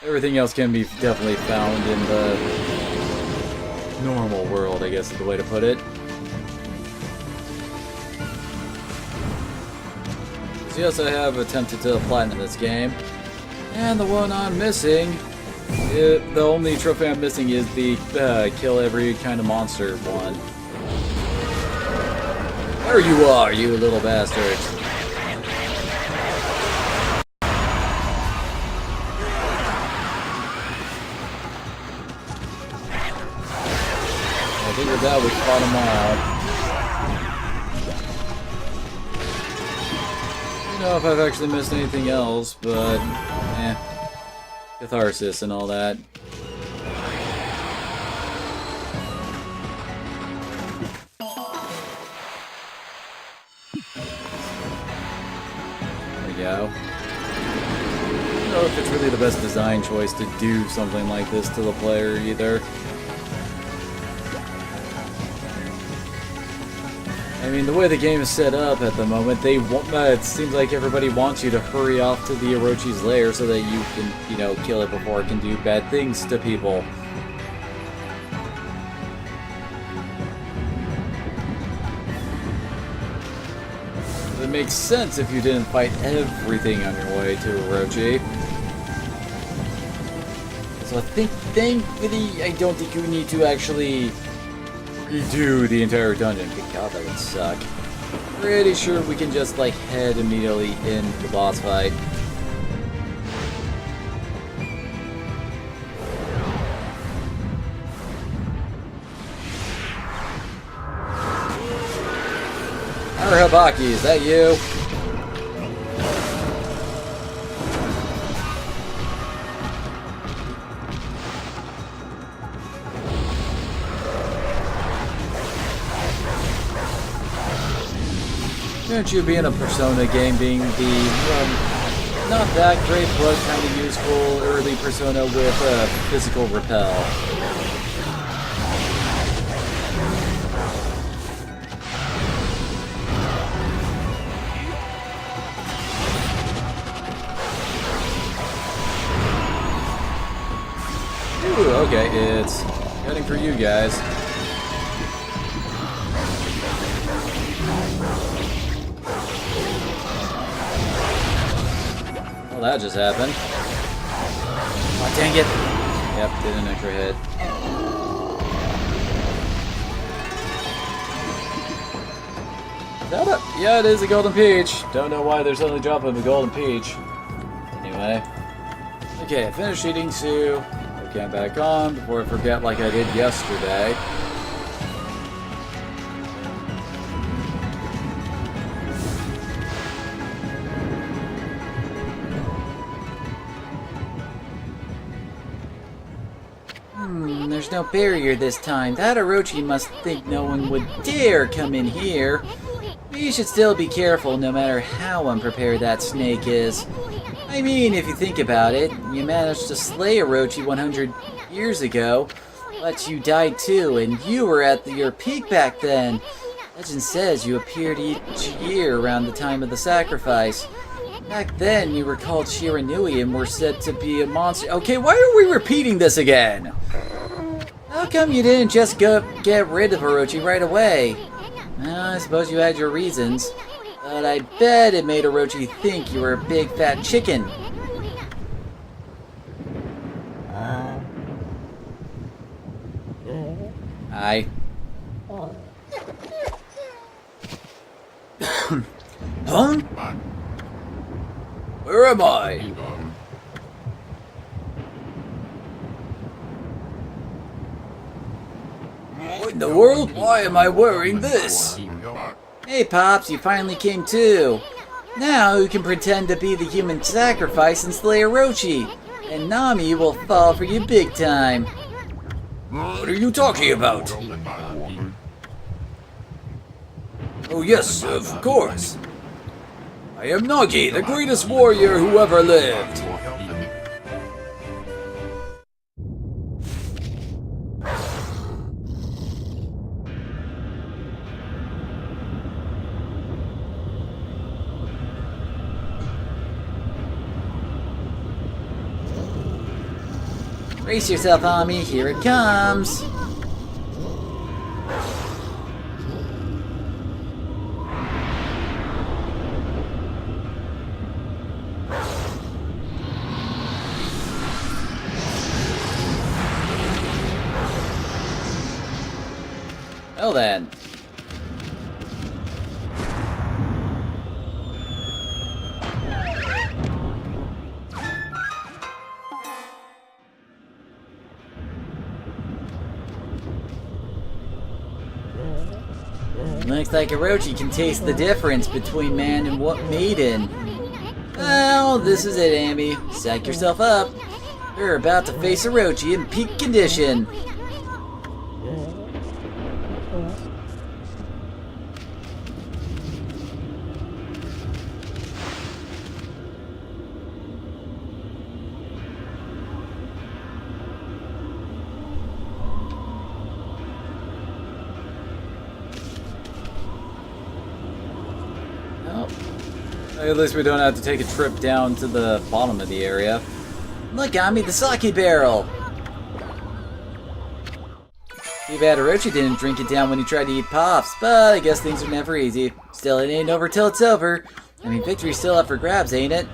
Everything else can be definitely found in the normal world, I guess is the way to put it. So yes, I have attempted to platinum this game. And the one I'm missing, the only trophy I'm missing is the kill every kind of monster one. There you are, you little bastard. I think with that we caught them all. I don't know if I've actually missed anything else, but catharsis and all that. There we go. I don't know if it's really the best design choice to do something like this to the player either. I mean, the way the game is set up at the moment, it seems like everybody wants you to hurry off to the Orochi's lair so that you can, you know, kill it before it can do bad things to people. It makes sense if you didn't fight everything on your way to Orochi. So I think, thankfully, I don't think you need to actually redo the entire dungeon. Good God, that would suck. Pretty sure we can just, like, head immediately into the boss fight. Habaki, is that you? Shouldn't you be in a Persona game being the, not that great but kind of useful early Persona with physical repel? Ooh, okay, it's heading for you guys. Well, that just happened. Oh, dang it! Yep, did an extra hit. Is that a... Yeah, it is a golden peach. Don't know why they're suddenly dropping the golden peach. Anyway. Like Okay, I finished eating soup. Get back on before I forget like I did yesterday. There's no barrier this time. That Orochi must think no one would dare come in here. You should still be careful no matter how unprepared that snake is. I mean, if you think about it, you managed to slay Orochi 100 years ago, but you died too, and you were at your peak back then. Legend says you appeared each year around the time of the sacrifice. Back then, you were called Shiranui and were said to be a monster. Okay, why are we repeating this again? How come you didn't just get rid of Orochi right away? Well, I suppose you had your reasons, but I bet it made Orochi think you were a big fat chicken. Hi. Huh? Where am I? What in the world? Why am I wearing this? Hey Pops, you finally came to. Now you can pretend to be the human sacrifice and slay Orochi, and Nami will fall for you big time. What are you talking about? Oh yes, of course. I am Nagi, the greatest warrior who ever lived. Brace yourself, Ami, here it comes! Well then. Looks like Orochi can taste the difference between man and maiden. Well, this is it, Amy. Psych yourself up. You're about to face Orochi in peak condition. At least we don't have to take a trip down to the bottom of the area. Look, Ami, the sake barrel! Too bad Orochi didn't drink it down when he tried to eat Pops, but I guess things are never easy. Still, it ain't over till it's over. I mean, victory's still up for grabs, ain't it?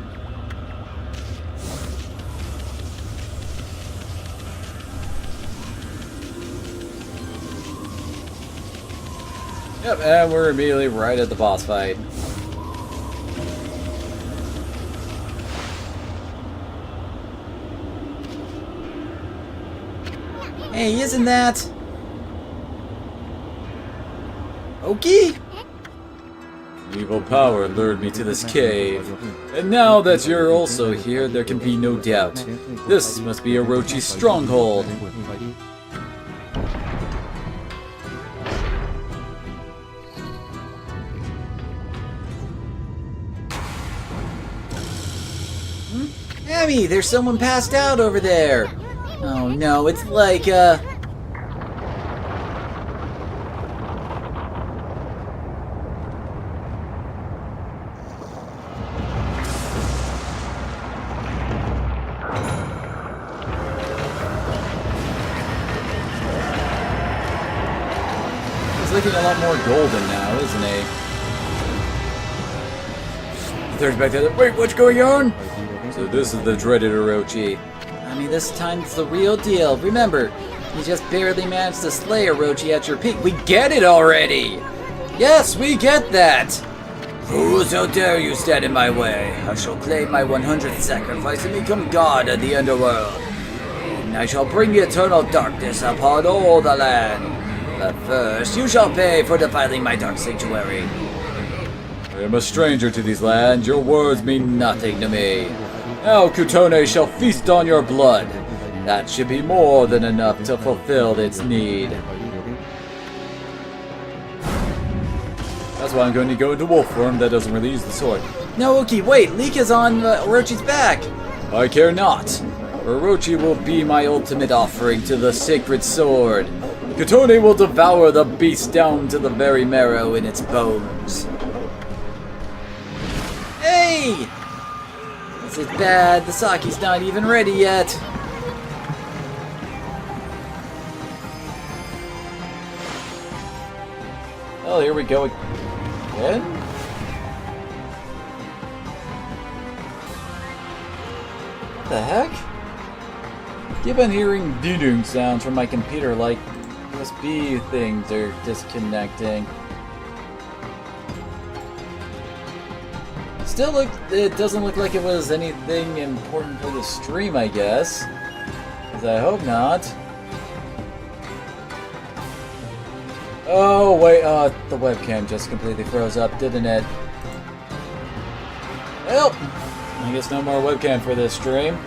Yep, and we're immediately right at the boss fight. Hey, isn't that... Oki? Evil power lured me to this cave. And now that you're also here, there can be no doubt. This must be Orochi's stronghold. Abby, there's someone passed out over there. Oh no, it's like, It's looking a lot more golden now, isn't it? There's back there. Wait, what's going on? So this is the dreaded Orochi. I mean, this time it's the real deal. Remember, you just barely managed to slay Orochi at your peak. We get it already! Yes, we get that! Whoso dare you stand in my way, I shall claim my 100th sacrifice and become god of the underworld. And I shall bring eternal darkness upon all the land. But first, you shall pay for defiling my dark sanctuary. I am a stranger to these lands. Your words mean nothing to me. Now Kutone shall feast on your blood. That should be more than enough to fulfill its need. That's why I'm going to go into wolf form that doesn't really use the sword. No, Oki, wait! Leek is on Orochi's back! I care not. Orochi will be my ultimate offering to the sacred sword. Kutone will devour the beast down to the very marrow in its bones. Hey! This is bad. The sake's not even ready yet. Oh, here we go again? What the heck? Keep on hearing doo-doo sounds from my computer, like USB things are disconnecting. Still, it doesn't look like it was anything important for the stream, I guess. 'Cause I hope not. Oh, wait, the webcam just completely froze up, didn't it? Well, I guess no more webcam for this stream.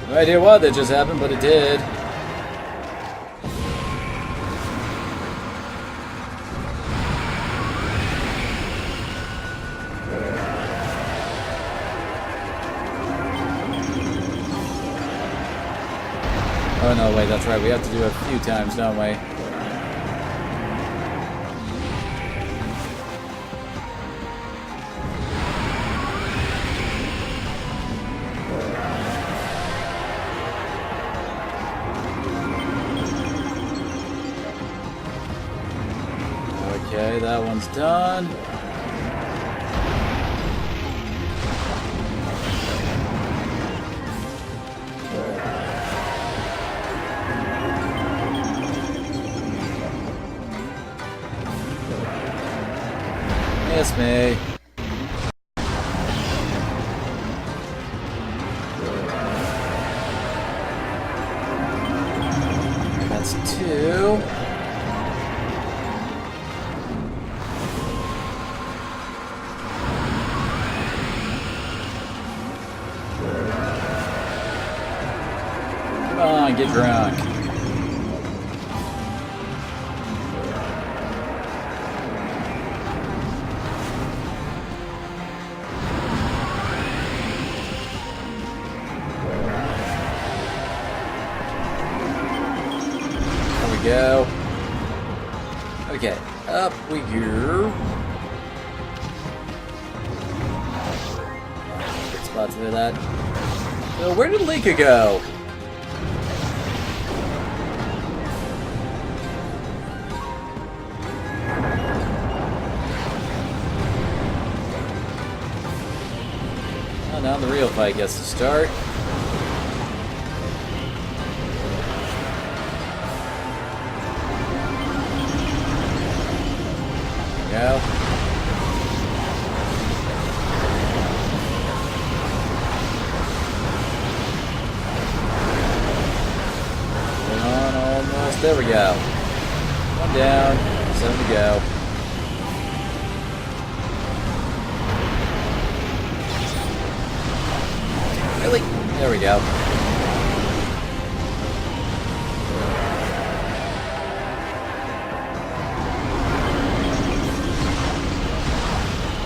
No idea why that just happened, but it did. Oh no, wait, that's right, we have to do it a few times, don't we? Okay, that one's done. Miss me. That's two. Come on, get drunk. Go. Okay, up we go. Good spots for that. So where did Lika go? Oh, now the real fight gets to start. Go. Moving on, almost. There we go. One down, 7 to go. Really? There we go.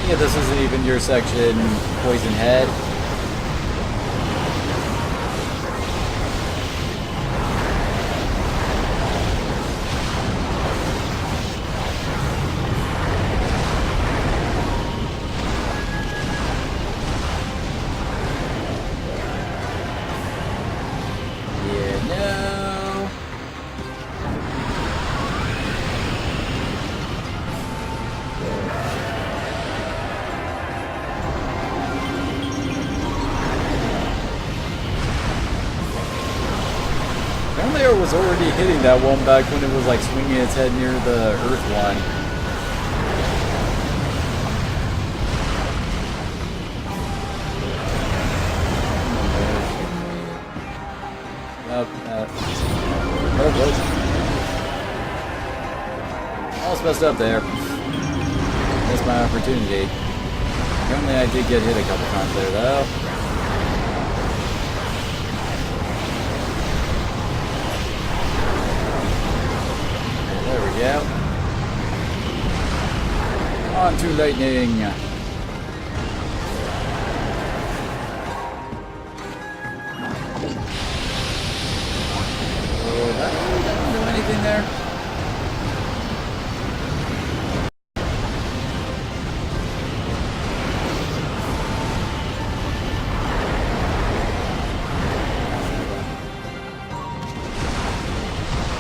Yeah, this isn't even your section, Poison Head. Yeah, no. Apparently I was already hitting that one back when it was like swinging its head near the earth one. Almost messed up there. Missed my opportunity. Apparently I did get hit a couple times there, though. There we go. On to lightning. Oh, that really didn't do anything there.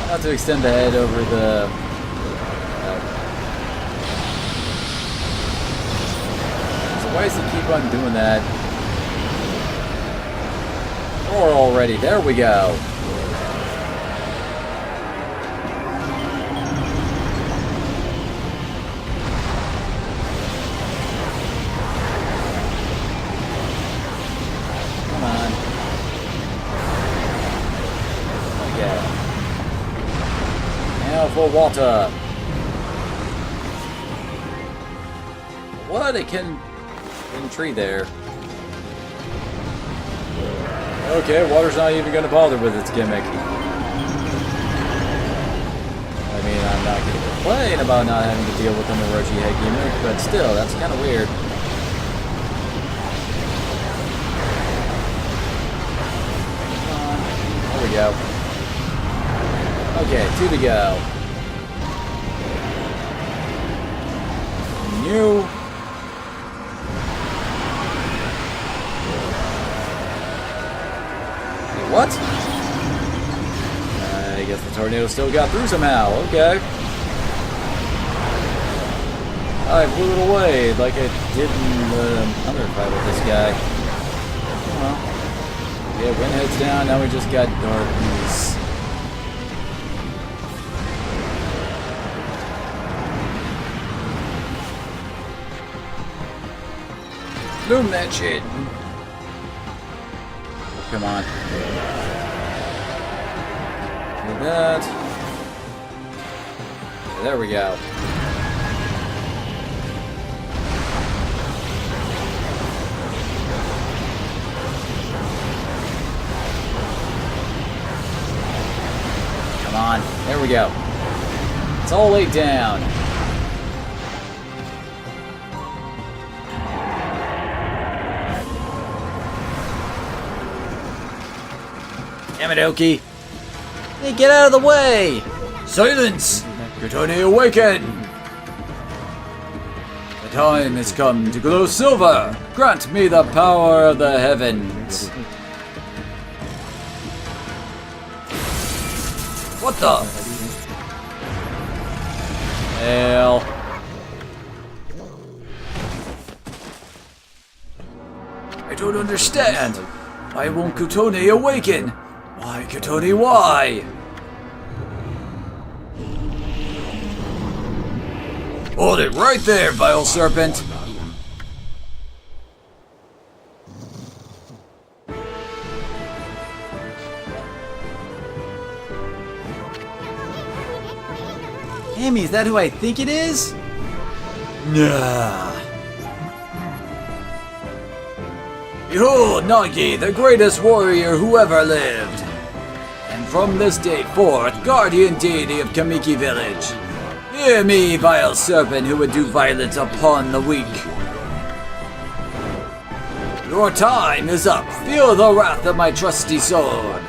Not to extend the head over the so why does he keep on doing that? Roar already, there we go. Come on. Okay. Now for water. What? It can tree there. Okay, water's not even going to bother with its gimmick. I mean, I'm not going to complain about not having to deal with the Orochi head gimmick, but still, that's kind of weird. Come on. There we go. Okay, 2 to go. New. What? I guess the tornado still got through somehow. Okay. I blew it away like I did in the other fight with this guy. Well, yeah, wind heads down. Now we just got darkness. Bloom that shit. Come on. Do that. There we go. Come on. There we go. It's all laid down. Damn it, Oki. Hey, get out of the way! Silence! Kutone, awaken! The time has come to glow silver! Grant me the power of the heavens! What the? Hell. I don't understand. Why won't Kutone awaken? Why, Kutone, why? Hold it right there, vile serpent! Amy, is that who I think it is? Nah. Behold, Nagi, the greatest warrior who ever lived. And from this day forth, guardian deity of Kamiki village. Hear me, vile serpent who would do violence upon the weak. Your time is up. Feel the wrath of my trusty sword.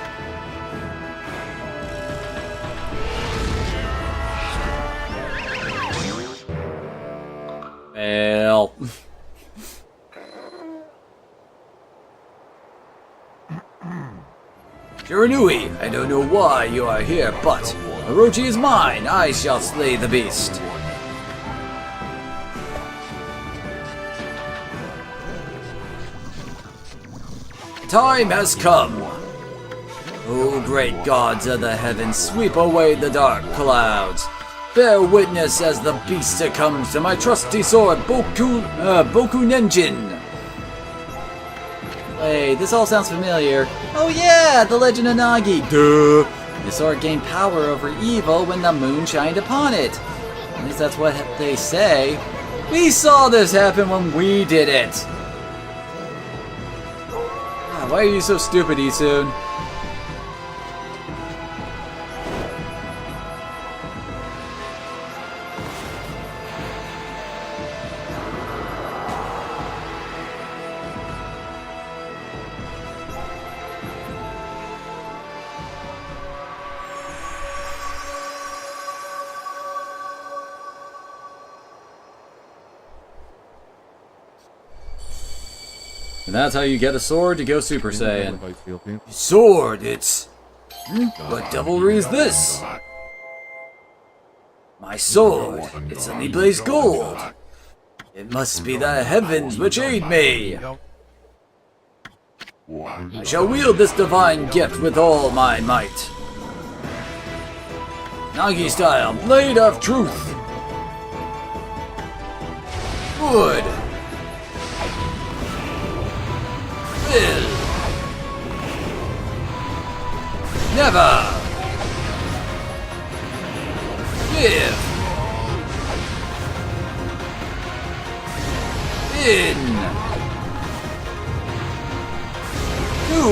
Well. Shiranui, I don't know why you are here, but Orochi is mine. I shall slay the beast. Time has come. O great gods of the heavens, sweep away the dark clouds. Bear witness as the beast succumbs to my trusty sword, Boku Nenjin. Wait, this all sounds familiar. Oh yeah, the Legend of Nagi. Duh! The sword gained power over evil when the moon shined upon it. At least that's what they say. We saw this happen when we did it. Why are you so stupid, Isun? And that's how you get a sword to go Super Saiyan. Sword, it's... What devilry is this? My sword, it suddenly blazed gold. It must be the heavens which aid me. I shall wield this divine gift with all my might. Nagi style, blade of truth. Wood. Will. Never. Give. In. Do.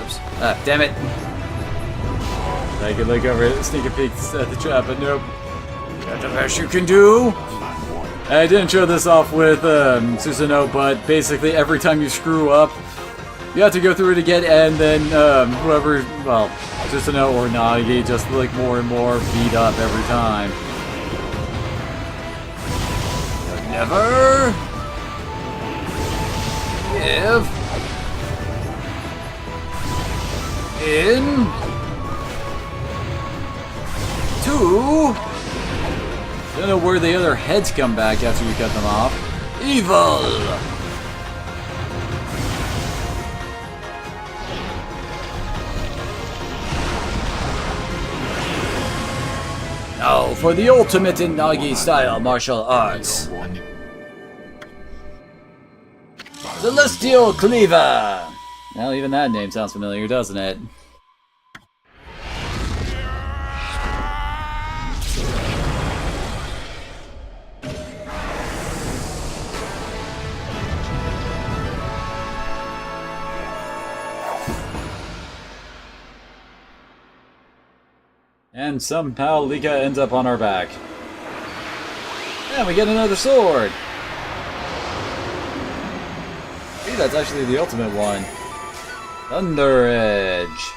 Oops. Ah, damn it. I could look over it, sneak a peek at the trap, but nope. That's the best you can do? I didn't show this off with Susanoo, but basically every time you screw up, you have to go through it again, and then whoever, well, Susanoo or Nagi just look more and more beat up every time. Never give in to... Don't know where the other heads come back after you cut them off. Evil! Now for the ultimate in Nagi style martial arts. Celestial Cleaver! Well, even that name sounds familiar, doesn't it? And somehow Lika ends up on our back. And we get another sword! See, that's actually the ultimate one. Thunder Edge.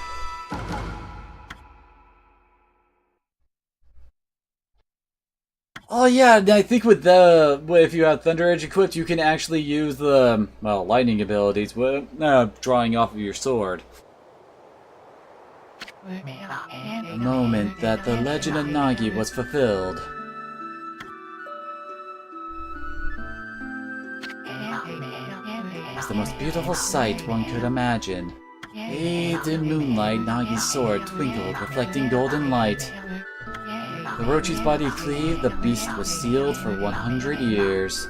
Oh yeah, I think with the... if you have Thunder Edge equipped, you can actually use the, well, lightning abilities with drawing off of your sword. The moment that the legend of Nagi was fulfilled. It was the most beautiful sight one could imagine. Bathed in moonlight, Nagi's sword twinkled, reflecting golden light. The Orochi's body cleaved, the beast was sealed for 100 years.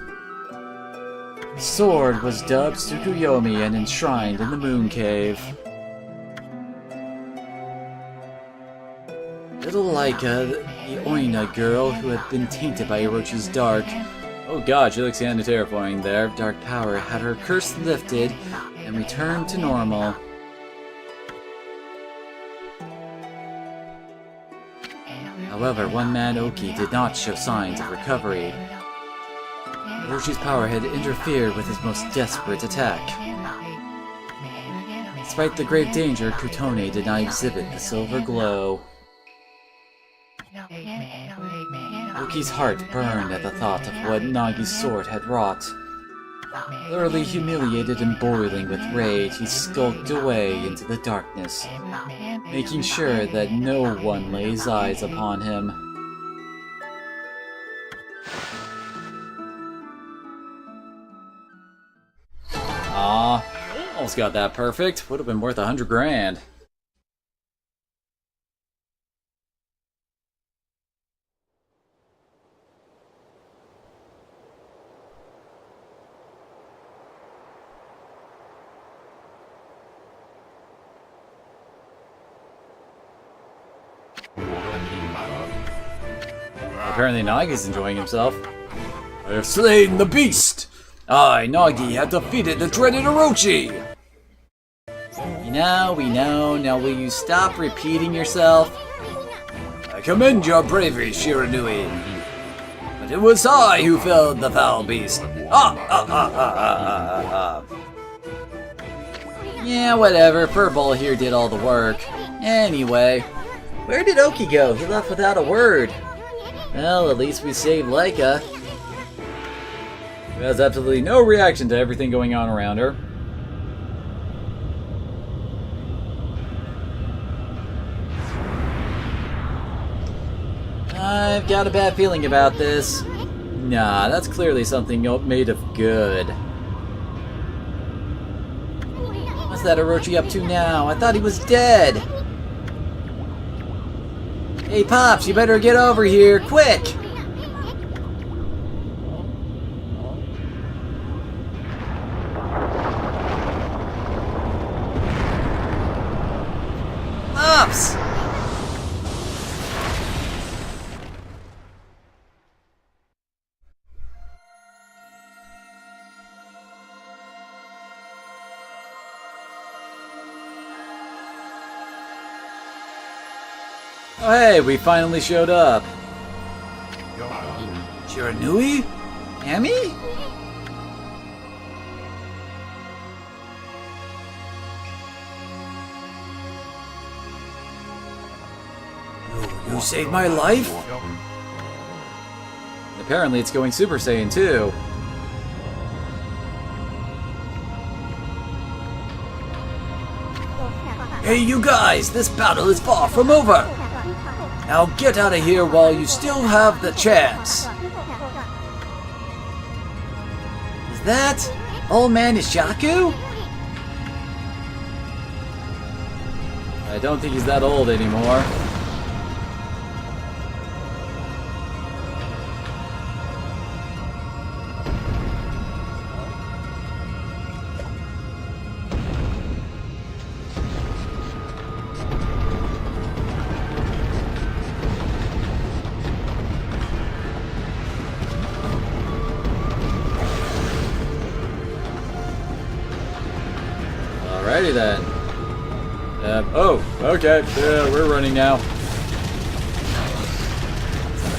The sword was dubbed Tsukuyomi and enshrined in the Moon Cave. Little like the Oina girl who had been tainted by Orochi's dark. Oh god, she looks kinda terrifying there. Dark power had her curse lifted and returned to normal. However, one man Oki did not show signs of recovery. Orochi's power had interfered with his most desperate attack. Despite the grave danger, Kutone did not exhibit the silver glow. Oki's heart burned at the thought of what Nagi's sword had wrought. Thoroughly humiliated and boiling with rage, he skulked away into the darkness, making sure that no one lays eyes upon him. Ah, almost got that perfect. Would have been worth 100 grand. Apparently Nagi's enjoying himself. I have slain the beast! I, Nagi, have defeated the dreaded Orochi! We know. Now will you stop repeating yourself? I commend your bravery, Shiranui. But it was I who felled the foul beast. Yeah, whatever. Furball here did all the work. Anyway, where did Oki go? He left without a word. Well, at least we saved Leica. Who has absolutely no reaction to everything going on around her. I've got a bad feeling about this. Nah, that's clearly something made of good. What's that Orochi up to now? I thought he was dead. Hey Pops, you better get over here, quick! Pops! Oh hey, we finally showed up. Shiranui? Amy? You saved my life? Apparently it's going Super Saiyan too. Hey you guys, this battle is far from over! Now get out of here while you still have the chance! Is that Old Man Ishaku? I don't think he's that old anymore. Alrighty then. Oh, okay. We're running now.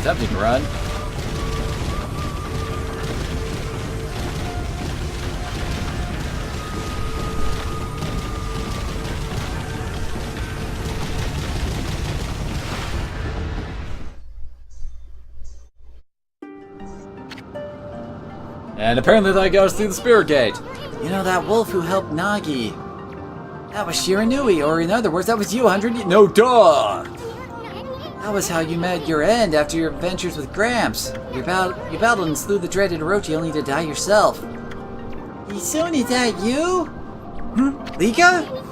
Attempting to run. And apparently that got us through the Spirit Gate. You know that wolf who helped Nagi? That was Shiranui, or in other words, that was you 100 years... No, duh! That was how you met your end after your adventures with Gramps. You battled and slew the dreaded Orochi only to die yourself. Isune, is that you? Lika?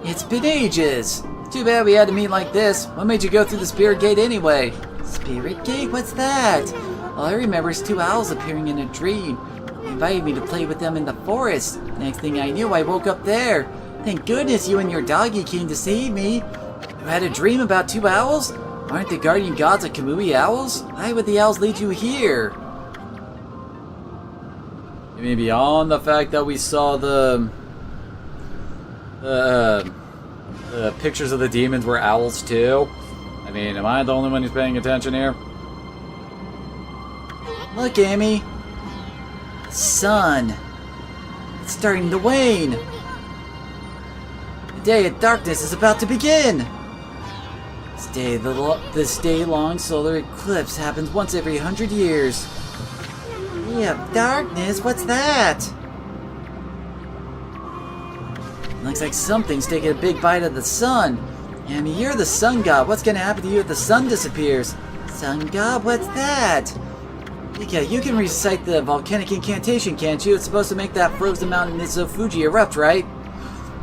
It's been ages. Too bad we had to meet like this. What made you go through the Spirit Gate anyway? Spirit Gate? What's that? All I remember is two owls appearing in a dream. They invited me to play with them in the forest. Next thing I knew, I woke up there. Thank goodness you and your doggy came to save me. You had a dream about two owls? Aren't the guardian gods of Kamui owls? Why would the owls lead you here? I mean, beyond the fact that we saw the pictures of the demons were owls too. I mean, am I the only one who's paying attention here? Look, Amy. The sun. It's starting to wane. The day of darkness is about to begin. This day-long solar eclipse happens once every 100 years. Day of darkness? What's that? Looks like something's taking a big bite of the sun. Amy, you're the sun god. What's gonna happen to you if the sun disappears? Sun god? What's that? Mika, you can recite the volcanic incantation, can't you? It's supposed to make that frozen mountain Fuji erupt, right?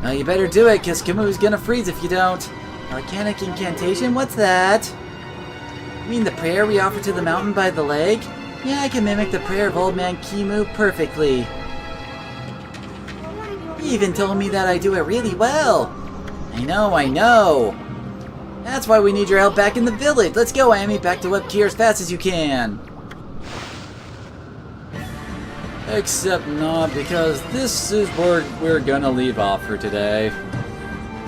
Well, you better do it, because Kamu's gonna freeze if you don't. Volcanic incantation? What's that? You mean the prayer we offer to the mountain by the lake? Yeah, I can mimic the prayer of Old Man Kimu perfectly. He even told me that I do it really well. I know. That's why we need your help back in the village. Let's go, Amy. Back to Web Gear as fast as you can. Except not, because this is where we're gonna leave off for today.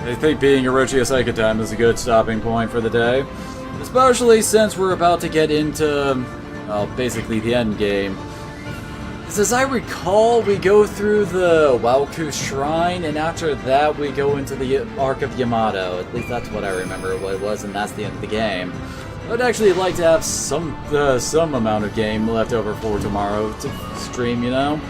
I think being Orochi a second time is a good stopping point for the day. Especially since we're about to get into, well, basically the end game. As I recall, we go through the Waoku Shrine, and after that we go into the Arc of Yamato. At least that's what I remember what it was, and that's the end of the game. I'd actually like to have some amount of game left over for tomorrow to stream, you know?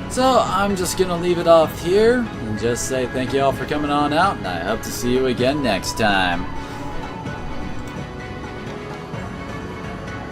So I'm just gonna leave it off here, and just say thank you all for coming on out, and I hope to see you again next time.